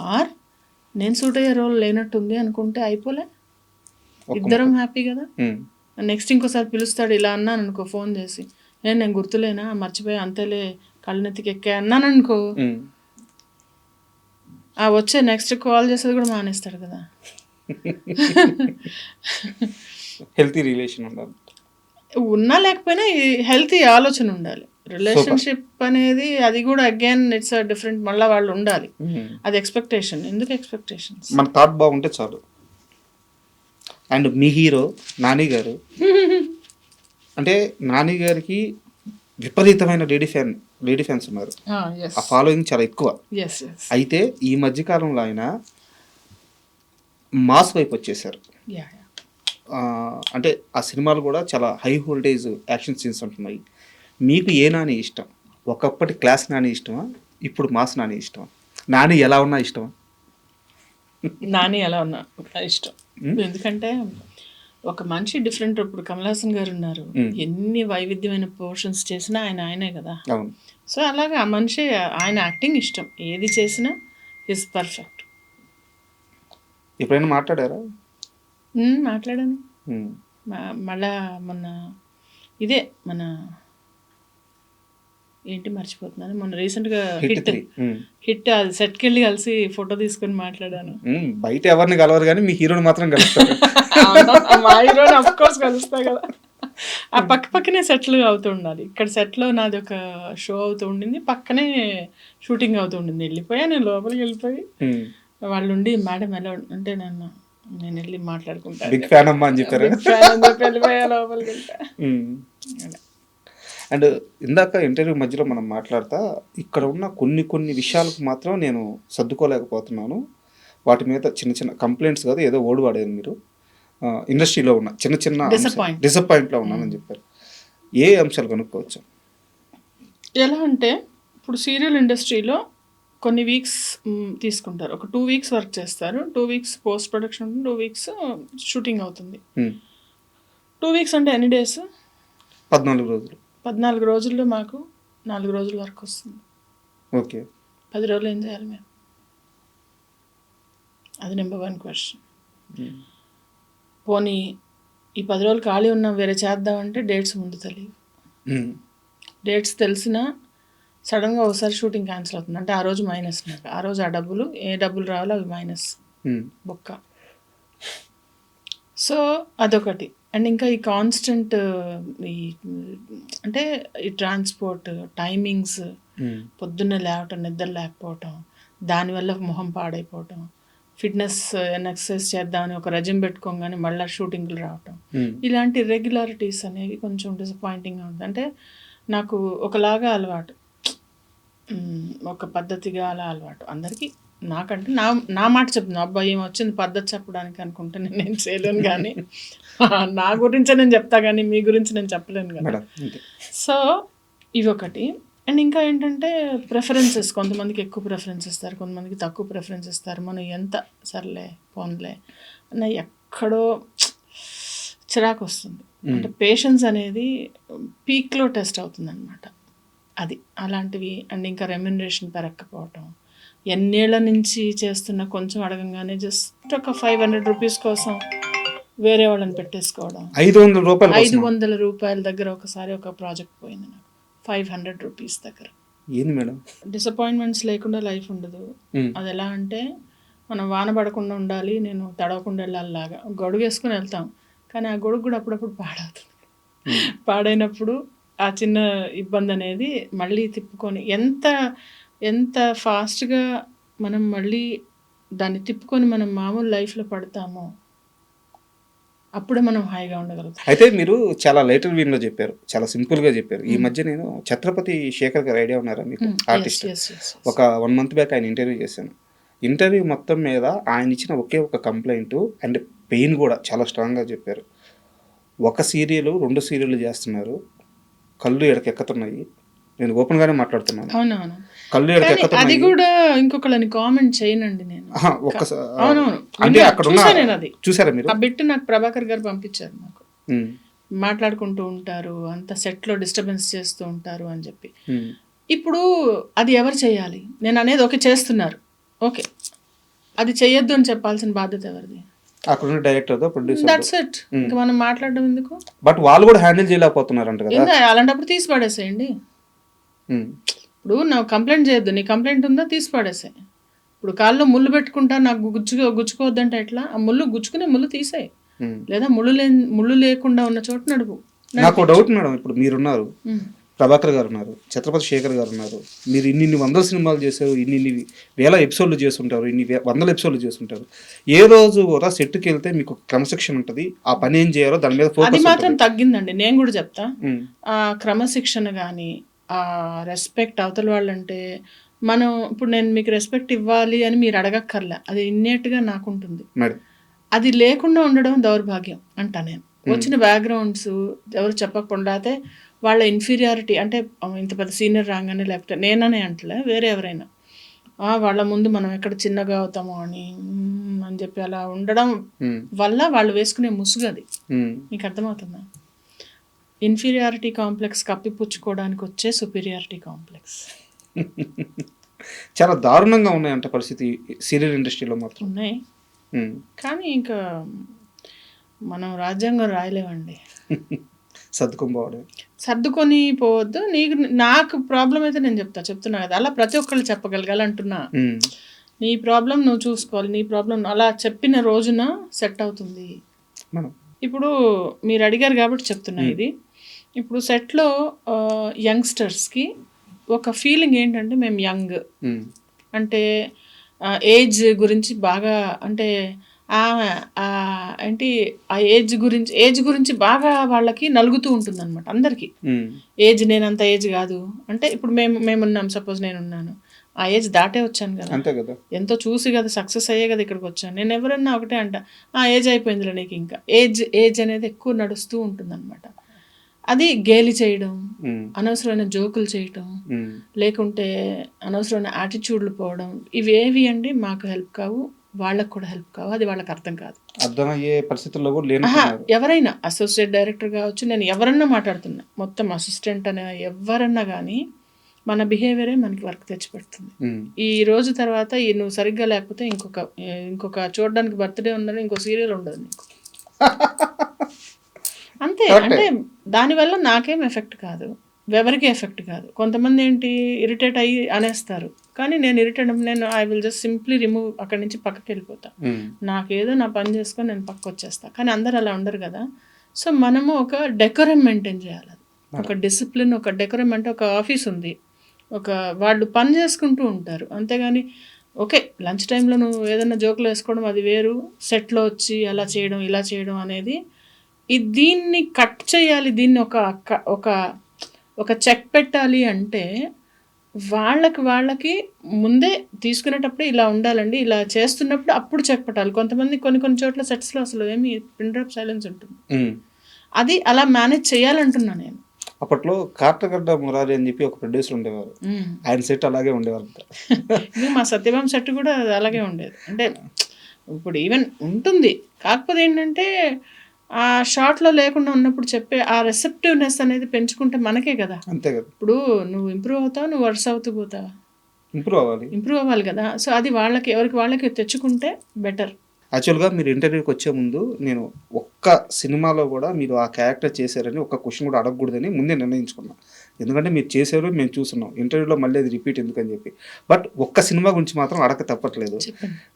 ఆర్ నేను సూట్ అయ్యే రోల్ లేనట్టుంది అనుకుంటే అయిపోలే, ఇద్దరం హ్యాపీ కదా. నెక్స్ట్ ఇంకోసారి పిలుస్తాడు ఇలా అన్నాను అనుకో ఫోన్ చేసి, నేను గుర్తులేనా, మర్చిపోయా, అంతేలే కళ్ళనెత్తికి ఎక్కా అన్నాను అనుకో, వచ్చే నెక్స్ట్ కాల్ చేసేది కూడా మానేస్తాడు కదా. హెల్తీ రిలేషన్ ఉండాలి, ఉన్నా లేకపోయినా హెల్తీ ఆలోచన ఉండాలి. రిలేషన్షిప్ అనేది అది కూడా అగైన్ ఇట్స్ డిఫరెంట్. మళ్ళీ వాళ్ళు ఉండాలి, అది ఎక్స్పెక్టేషన్. ఎందుకు ఎక్స్పెక్టేషన్స్? మన థాట్ బాగుంటే చాలు. అండ్ మీ హీరో నాని గారు అంటే నాని గారికి విపరీతమైన లేడీ ఫ్యాన్స్ ఉన్నారు. ఆ ఫాలోయింగ్ చాలా ఎక్కువ. అయితే ఈ మధ్యకాలంలో ఆయన మాస్ వైపు వచ్చేసారు. అంటే ఆ సినిమాలు కూడా చాలా హై వోల్టేజ్ యాక్షన్ సీన్స్ ఉంటున్నాయి. మీకు ఏ నాని ఇష్టం? ఒకప్పటి క్లాస్ నాని ఇష్టమా, ఇప్పుడు మాస్ నాని ఇష్టమా? నాని ఎలా ఉన్నా ఇష్టమా? నాని ఎలా ఉన్నా ఇష్టం. ఎందుకంటే ఒక మనిషి డిఫరెంట్. ఇప్పుడు కమల్ హాసన్ గారు ఉన్నారు, ఎన్ని వైవిధ్యమైన పోర్షన్స్ చేసినా ఆయనే కదా. సో అలాగే ఆ మనిషి, ఆయన యాక్టింగ్ ఇష్టం, ఏది చేసినా ఇస్ పర్ఫెక్ట్. ఎప్పుడైనా మాట్లాడారా? మాట్లాడాను. మళ్ళా మొన్న ఇదే మన ఏంటి మర్చిపోతున్నాను, మొన్న రీసెంట్గా హిట్ అది సెట్కి వెళ్ళి కలిసి ఫోటో తీసుకొని మాట్లాడాను. బయట ఎవరిని కలవరు కానీ మీ హీరోని మాత్రం కలుస్తారు. మా హీరోని అఫ్ కోర్స్ కలుస్తా కదా. ఆ పక్కనే సెట్లు అవుతూ ఉండాలి. ఇక్కడ సెట్లో నాది ఒక షో అవుతూ ఉండింది, పక్కనే షూటింగ్ అవుతూ ఉండింది. వెళ్ళిపోయా నేను, లోపలికి వెళ్ళిపోయి వాళ్ళు ఉండి మేడం ఎలా అంటే నేను వెళ్ళి మాట్లాడుకుంటాను, బిగ్ ఫ్యాన్ అమ్మా అని చెప్పారు. వెళ్ళిపోయా లోపలికి వెళ్ళిపోయా. అండ్ ఇందాక ఇంటర్వ్యూ మధ్యలో మనం మాట్లాడతా ఇక్కడ ఉన్న కొన్ని విషయాలకు మాత్రం నేను సర్దుకోలేకపోతున్నాను. వాటి మీద చిన్న కంప్లైంట్స్ కాదు, ఏదో ఓడి వాడారు మీరు. ఇండస్ట్రీలో ఉన్న చిన్న డిసప్పాయింట్లో ఉన్నానని చెప్పారు. ఏ అంశాలు కనుక్కోవచ్చు? ఎలా అంటే ఇప్పుడు సీరియల్ ఇండస్ట్రీలో కొన్ని వీక్స్ తీసుకుంటారు, ఒక 2 weeks వర్క్ చేస్తారు, 2 weeks పోస్ట్ ప్రొడక్షన్ ఉంటుంది, 2 weeks షూటింగ్ అవుతుంది. 2 weeks అంటే ఎన్ని డేస్? 14 రోజులు. 14 రోజుల్లో మాకు 4 రోజులు వర్క్ వస్తుంది. ఓకే, 10 రోజులు ఏం చేయాలి మేము? అది నెంబర్ 1 క్వశ్చన్. పోనీ ఈ 10 రోజులు ఖాళీ ఉన్నాం, వేరే చేద్దామంటే డేట్స్ ముందు తెలియదు. డేట్స్ తెలిసినా సడన్గా ఒకసారి షూటింగ్ క్యాన్సిల్ అవుతుంది అంటే ఆ రోజు మైనస్. నాకు ఆ రోజు ఏ డబ్బులు రావాలో అవి మైనస్ బొక్క. సో అదొకటి. అండ్ ఇంకా ఈ కాన్స్టెంట్ అంటే ఈ ట్రాన్స్పోర్ట్ టైమింగ్స్, పొద్దున్నే లేవటం, నిద్ర లేకపోవటం, దానివల్ల మొహం పాడైపోవటం, ఫిట్నెస్ ఎక్సర్సైజ్ చేద్దామని ఒక రెజిమ్ పెట్టుకోగానే మళ్ళీ షూటింగ్లు రావటం, ఇలాంటి ఇర్రెగ్యులారిటీస్ అనేవి కొంచెం డిసప్పాయింటింగ్గా ఉంది. అంటే నాకు ఒకలాగా అలవాటు, ఒక పద్ధతిగా అలా అలవాటు అందరికీ. నాకంటే నా మాట చెప్తున్నాను, అబ్బాయి ఏం వచ్చింది పద్ధతి చెప్పడానికి అనుకుంటే నేనేం చేయలేను, కానీ నా గురించే నేను చెప్తా కానీ మీ గురించి నేను చెప్పలేను కదా. సో ఇవి ఒకటి. అండ్ ఇంకా ఏంటంటే ప్రిఫరెన్సెస్, కొంతమందికి ఎక్కువ ప్రిఫరెన్స్ ఇస్తారు, కొంతమందికి తక్కువ ప్రిఫరెన్స్ ఇస్తారు. మనం ఎంత సర్లే పోన్లే అన్న ఎక్కడో చిరాకు వస్తుంది. అంటే పేషెన్స్ అనేది పీక్లో టెస్ట్ అవుతుంది అనమాట, అది అలాంటివి. అండ్ ఇంకా రెమ్యునరేషన్ పెరగకపోవటం, ఎన్నేళ్ల నుంచి చేస్తున్న కొంచెం అడగంగానే జస్ట్ ఒక 500 రూపీస్ కోసం వేరే వాళ్ళని పెట్టేసుకోవడం. 500 రూపాయల దగ్గర ఒకసారి ఒక ప్రాజెక్ట్ పోయింది నాకు, 500 రూపీస్ దగ్గర. ఏంది మేడం? డిసప్పాయింట్మెంట్స్ లేకుండా లైఫ్ ఉండదు. అది ఎలా అంటే మనం వాన పడకుండా ఉండాలి, నేను తడవకుండా వెళ్ళాలిలాగా గొడుగు వేసుకుని వెళ్తాం. కానీ ఆ గొడుగు కూడా అప్పుడప్పుడు పాడవుతుంది. పాడైనప్పుడు ఆ చిన్న ఇబ్బంది అనేది మళ్ళీ తిప్పుకొని ఎంత ఫాస్ట్గా మనం మళ్ళీ దాన్ని తిప్పుకొని మనం మామూలు లైఫ్లో పడతామో అప్పుడే మనం హాయిగా ఉండగలుగుతాం. అయితే మీరు చాలా లేటర్ వీన్లో చెప్పారు, చాలా సింపుల్గా చెప్పారు. ఈ మధ్య నేను ఛత్రపతి శేఖర్ గారు ఐడియా ఉన్నారా మీకు? ఆర్టిస్ట్. ఒక 1 month బ్యాక్ ఆయన ఇంటర్వ్యూ చేశాను. ఇంటర్వ్యూ మొత్తం మీద ఆయన ఇచ్చిన ఒకే ఒక కంప్లైంట్ అండ్ పెయిన్ కూడా చాలా స్ట్రాంగ్గా చెప్పారు. ఒక సీరియల్ 2 సీరియల్ చేస్తున్నారు, కళ్ళు ఎడకెక్కుతున్నాయి. నేను ఓపెన్గానే మాట్లాడుతున్నాను. అవునవును, కళ్ళు అది ఎడకెక్కుతున్నాయి. కూడా ఇంకొకళ్ళని కామెంట్ చేయనండి నేను. అవునవును, అంటే అక్కడ నేను అది చూసారా మీరు? ఆ బిట్ నాకు ప్రభాకర్ గారు పంపించారు. నాకు ఉమ్, మాట్లాడుకుంటూ ఉంటారు, అంత సెట్లో డిస్టర్బెన్స్ చేస్తూ ఉంటారు అని చెప్పి. ఉమ్, ఇప్పుడు అది ఎవరు చేయాలి? నేను అనేది ఓకే చేస్తున్నారు, ఓకే, అది చెయ్యొద్దు అని చెప్పాల్సిన బాధ్యత ఎవరిది? అక్కడున్న డైరెక్టర్తో ప్రొడ్యూసర్. That's it. ఇంకా మనం మాట్లాడడం ఎందుకు? బట్ వాళ్ళు కూడా హ్యాండిల్ చేయలేకపోతున్నారంట కదా. ఏందా అలాంటప్పుడు తీసి పడేసేయండి. ఉమ్, ఇప్పుడు నాకు కంప్లైంట్ చేయొద్దు, నీ కంప్లైంట్ ఉందా తీసి పడేసాయి. ఇప్పుడు కాల్లో ముళ్ళు పెట్టుకుంటా నాకు గుచ్చుకోవద్దంటే ఎట్లా? ఆ గుచ్చుకునే ముళ్ళు తీసేయి, ఉమ్. లేదా ముళ్ళు లేకుండా ఉన్న చోట నడుపు. నాకు డౌట్ మేడం, ఇప్పుడు మీరున్నారు, ప్రభాకర్ గారు ఉన్నారు, ఛత్రపతి శేఖర్ గారు ఉన్నారు. మీరు ఇన్ని వందల సినిమాలు చేశారు, ఇన్ని వేల ఎపిసోడ్లు చేస్తుంటారు, వందల ఎపిసోడ్లు చేస్తుంటారు. ఏ రోజు కూడా సెట్కి వెళ్తే మీకు క్రమశిక్షణ ఉంటుంది, ఆ పని ఏం చేయాలో దాని మీద అది ఫోకస్ మాత్రం తగ్గిందండి. నేను కూడా చెప్తా, ఉమ్, ఆ క్రమశిక్షణ కానీ ఆ రెస్పెక్ట్ అవతల వాళ్ళంటే మనం ఇప్పుడు నేను మీకు రెస్పెక్ట్ ఇవ్వాలి అని మీరు అడగక్కర్లే, అది ఇన్నేట్గా నాకుంటుంది. మేడం అది లేకుండా ఉండడం దౌర్భాగ్యం అంటా నేను. వచ్చిన బ్యాక్గ్రౌండ్స్ ఎవరు చెప్పకుండా అయితే వాళ్ళ ఇన్ఫీరియారిటీ అంటే ఇంత పెద్ద సీనియర్ రాగానే, లేకపోతే నేననే అంటలే వేరే ఎవరైనా వాళ్ళ ముందు మనం ఎక్కడ చిన్నగా అవుతామో అని చెప్పి అలా ఉండడం వల్ల వాళ్ళు వేసుకునే ముసుగది. మీకు అర్థమవుతుందా? ఇన్ఫీరియారిటీ కాంప్లెక్స్ కప్పిపుచ్చుకోవడానికి వచ్చే సుపీరియారిటీ కాంప్లెక్స్. చాలా దారుణంగా ఉన్నాయంట పరిస్థితి సీరియల్ ఇండస్ట్రీలో మాత్రం. ఉన్నాయి, కానీ ఇంకా మనం రాజ్యాంగం రాయలేమండి. సర్దుకొని పోవద్దు. నాకు ప్రాబ్లం అయితే నేను చెప్తున్నా కదా, అలా ప్రతి ఒక్కళ్ళు చెప్పగలగాలి అంటున్నా. నీ ప్రాబ్లం నువ్వు చూసుకోవాలి, నీ ప్రాబ్లం అలా చెప్పిన రోజున సెట్ అవుతుంది. ఇప్పుడు మీరు అడిగారు కాబట్టి చెప్తున్నా ఇది. ఇప్పుడు సెట్లో యంగ్స్టర్స్కి ఒక ఫీలింగ్ ఏంటంటే మేము యంగ్ అంటే ఏజ్ గురించి బాగా అంటే ఏంటి ఆ ఏజ్ గురించి బాగా వాళ్ళకి నలుగుతూ ఉంటుంది అనమాట అందరికీ. ఏజ్ నేనంత ఏజ్ కాదు అంటే ఇప్పుడు మేమున్నాం, సపోజ్ నేనున్నాను, ఆ ఏజ్ దాటే వచ్చాను కదా, ఎంతో చూసి కదా సక్సెస్ అయ్యే కదా ఇక్కడికి వచ్చాను. నేను ఎవరన్నా ఒకటే అంట, ఆ ఏజ్ అయిపోయిందిలే నీకు, ఇంకా ఏజ్ అనేది ఎక్కువ నడుస్తూ ఉంటుంది అనమాట. అది గేలి చేయడం, అనవసరమైన జోకులు చేయటం, లేకుంటే అనవసరమైన యాటిట్యూడ్లు పోవడం, ఇవేవి అండి మాకు హెల్ప్ కావు, వాళ్ళకు కూడా హెల్ప్ కావు. అది వాళ్ళకి అర్థం కాదు, అర్థమయ్యే పరిస్థితుల్లో కూడా ఎవరైనా అసోసియేట్ డైరెక్టర్ కావచ్చు, నేను ఎవరన్నా మాట్లాడుతున్నా, మొత్తం అసిస్టెంట్ అనే ఎవరన్నా కానీ మన బిహేవియరే మనకి వర్క్ తెచ్చిపెడుతుంది. ఈ రోజు తర్వాత నువ్వు సరిగ్గా లేకపోతే ఇంకొక చూడడానికి బర్త్డే ఉందని ఇంకో సీరియల్ ఉండదు నీకు. అంతే. అంటే దానివల్ల నాకేం ఎఫెక్ట్ కాదు, ఎవరికి ఎఫెక్ట్ కాదు. కొంతమంది ఏంటి ఇరిటేట్ అయ్యి అనేస్తారు, కానీ నేను I will just simply remove, అక్కడి నుంచి పక్కకి వెళ్ళిపోతా. నాకేదో నా పని చేసుకొని నేను పక్క వచ్చేస్తా. కానీ అందరు అలా ఉండరు కదా. సో మనము ఒక డెకోరం మెయింటైన్ చేయాలి, ఒక డిసిప్లిన్, ఒక డెకోరం. అంటే ఒక ఆఫీస్ ఉంది, వాళ్ళు పని చేసుకుంటూ ఉంటారు, అంతేగాని ఓకే లంచ్ టైంలో నువ్వు ఏదైనా జోకులు వేసుకోవడం అది వేరు, సెట్లో వచ్చి అలా చేయడం ఇలా చేయడం అనేది దీన్ని కట్ చేయాలి. దీన్ని ఒక చెక్ పెట్టాలి అంటే వాళ్ళకి ముందే తీసుకునేటప్పుడు ఇలా ఉండాలండి, ఇలా చేస్తున్నప్పుడు అప్పుడు చెక్ పెట్టాలి. కొంతమంది కొన్ని చోట్ల సెట్స్లో అసలు ఏమి పిన్ డ్రాప్ సైలెన్స్ ఉంటుంది, అది అలా మేనేజ్ చేయాలంటున్నా నేను. అప్పట్లో కాటగడ్డ మురారి అని చెప్పి ఒక ప్రొడ్యూసర్ ఉండేవారు, ఆయన సెట్ అలాగే ఉండేవారు. మా సత్యభామ సెట్ కూడా అలాగే ఉండేది. అంటే ఇప్పుడు ఈవెన్ ఉంటుంది, కాకపోతే ఏంటంటే ఆ షార్ట్లో లేకుండా ఉన్నప్పుడు చెప్పే ఆ రెసెప్టివ్నెస్ అనేది పెంచుకుంటే మనకే కదా. అంతే కదా. ఇప్పుడు నువ్వు ఇంప్రూవ్ అవుతావు, నువ్వు వర్స్ అవుతూ పోతావు, ఇంప్రూవ్ అవ్వాలి కదా. సో అది ఎవరికి వాళ్ళకి తెచ్చుకుంటే బెటర్. యాక్చువల్గా మీరు ఇంటర్వ్యూకి వచ్చే ముందు నేను ఒక్క సినిమాలో కూడా మీరు ఆ క్యారెక్టర్ చేశారని ఒక్క క్వశ్చన్ కూడా అడగకూడదని ముందే నిర్ణయించుకున్నాను. ఎందుకంటే మీరు చేశారు, మేము చూస్తున్నాం. ఇంటర్వ్యూలో మళ్ళీ అది రిపీట్ ఎందుకని చెప్పి. బట్ ఒక్క సినిమా గురించి మాత్రం అడగ తప్పట్లేదు.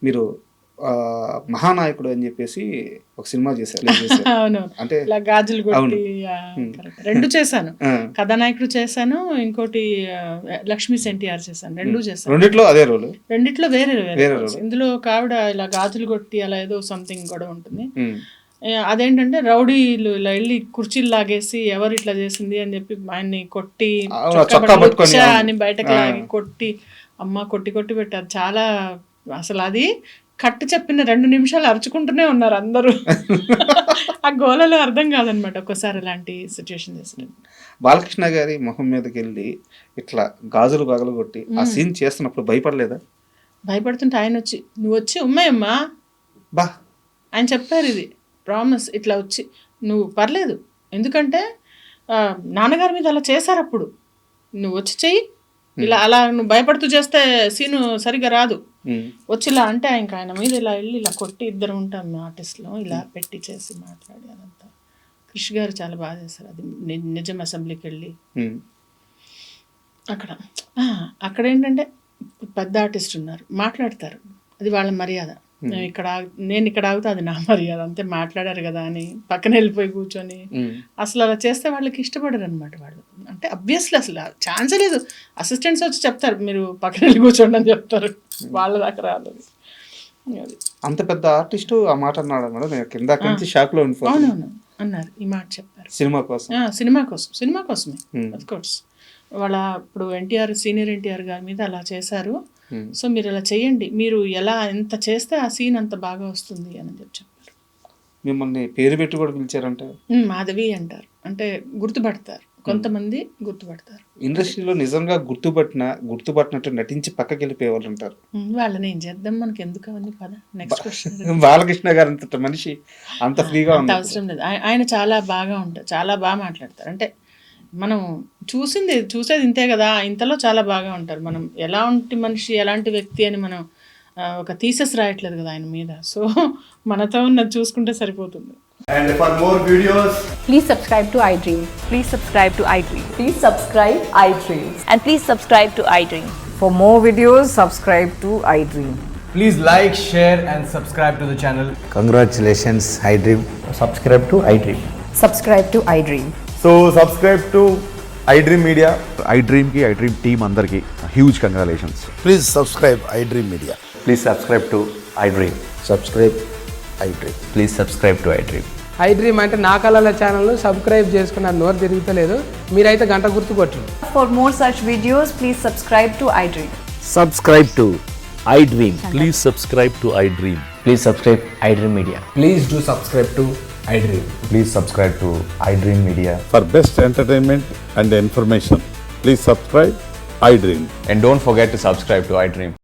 మీరు మహానాయకుడు అని చెప్పేసి ఒక సినిమా చేశారు. అవును, అంటే ఇలా గాజులు కొట్టి రెండు చేశాను. కథానాయకుడు చేశాను, ఇంకోటి లక్ష్మీ ఎన్టీఆర్ చేశాను. రెండు చేశాను. రెండిట్లో అదే రోల్, రెండిట్లో వేరే వేరే roles. ఇందులో ఒక ఆవిడ ఇలా గాజులు కొట్టి అలా ఏదో సంథింగ్ కూడా ఉంటుంది. అదేంటంటే రౌడీలు ఇలా వెళ్ళి కుర్చీలు లాగేసి ఎవరు ఇట్లా చేసింది అని చెప్పి ఆయన్ని కొట్టి అని బయటకు లాగి కొట్టి అమ్మ కొట్టి కొట్టి పెట్టారు. చాలా అసలు అది కట్టు చెప్పిన 2 నిమిషాలు అరుచుకుంటూనే ఉన్నారు అందరూ. ఆ గోలలో అర్థం కాదనమాట ఒక్కోసారి అలాంటి సిచ్యువేషన్ చేసిన. బాలకృష్ణ గారి మొహం మీదకి వెళ్ళి ఇట్లా గాజులు పగలు కొట్టి ఆ సీన్ చేస్తున్నప్పుడు భయపడలేదా? భయపడుతుంటే ఆయన వచ్చి నువ్వు వచ్చి ఉమ్మాయమ్మా బా ఆయన చెప్పారు, ఇది ప్రామిస్, ఇట్లా వచ్చి నువ్వు పర్లేదు, ఎందుకంటే నాన్నగారి మీద అలా చేశారు, అప్పుడు నువ్వు వచ్చి చెయ్యి, ఇలా అలా నువ్వు భయపడుతూ చేస్తే సీను సరిగా రాదు, వచ్చి ఇలా అంటే ఇంకా ఆయన మీద ఇలా వెళ్ళి ఇలా కొట్టి, ఇద్దరు ఉంటాం ఆర్టిస్ట్లో, ఇలా పెట్టి చేసి మాట్లాడి అదంతా. కృష్ గారు చాలా బాగా చేశారు అది. నిజం అసెంబ్లీకి వెళ్ళి అక్కడ ఏంటంటే పెద్ద ఆర్టిస్ట్ ఉన్నారు, మాట్లాడతారు, అది వాళ్ళ మర్యాద. నేను ఇక్కడ ఆగితే అది నా మర్యాద, అంతే, మాట్లాడారు కదా అని పక్కన వెళ్ళిపోయి కూర్చొని అసలు అలా చేస్తే వాళ్ళకి ఇష్టపడరు అనమాట వాళ్ళు. అంటే అబ్వియస్లీ అసలు ఛాన్సే లేదు. అసిస్టెంట్స్ వచ్చి చెప్తారు మీరు పక్కన వెళ్ళి కూర్చోండి అని చెప్తారు, వాళ్ళ దాకా రాలేదు. అది అంత పెద్ద ఆర్టిస్ట్ ఆ మాట అన్నాడు మేడం, నేను కింద నుంచి షాక్ లో ఉండిపోయాను. అవునవును అన్నారు, ఈ మాట చెప్పారు. సినిమా కోసం, సినిమా కోసమే అఫ్ కోర్స్. వాళ్ళ ఇప్పుడు సీనియర్ ఎన్టీఆర్ గారి మీద అలా చేశారు, సో మీరు అలా చేయండి, మీరు ఎలా ఎంత చేస్తే ఆ సీన్ అంత బాగా వస్తుంది అని చెప్పారు. మిమ్మల్ని పేరు పెట్టి కూడా పిలిచారంటే మాధవి అంటారు, అంటే గుర్తుపడతారు, కొంతమంది గుర్తుపడతారు. ఇండస్ట్రీలో నిజంగా గుర్తుపట్టినట్టు నటించి పక్కకి వెళ్ళిపోయేవాళ్ళు ఉంటారు. వాళ్ళని ఏం చేద్దాం, మనకి ఎందుకు అవన్నీ పద. Next question. బాలకృష్ణ గారు అంత మనిషి అంత ఫ్రీగా అంత అవసరం లేదు. ఆయన చాలా బాగా ఉంటారు, చాలా బాగా మాట్లాడతారు. అంటే మనం చూసేది ఇంతే కదా, ఇంతలో చాలా బాగా ఉంటారు. మనం ఎలాంటి మనిషి, ఎలాంటి వ్యక్తి అని మనం ఒక థీసెస్ రాయట్లేదు కదా ఆయన మీద, సో మనతో ఉన్నది చూసుకుంటే సరిపోతుంది. And for more videos, please subscribe to iDream. Please subscribe to iDream. Please subscribe iDream. And please subscribe to iDream. For more videos, subscribe to iDream. please like, share and subscribe to the channel. Congratulations, iDream. Subscribe to iDream. Subscribe to iDream. So subscribe to iDream Media. iDream ki iDream team andarki huge congratulations. Please subscribe iDream Media. Please subscribe to iDream. Subscribe iDream. Please subscribe to iDream. iDream అంటే నా కళల channel subscribe చేసుకున్న నోరు తిరుగుతలేదు, మీరైతే గంట గుర్తు కొట్టండి. For more such videos, please subscribe to iDream. Subscribe to iDream. Please subscribe to iDream. Please subscribe iDream Media. Please do subscribe to iDream. Please subscribe to iDream Media. For best entertainment and information, please subscribe iDream. And don't forget to subscribe to iDream.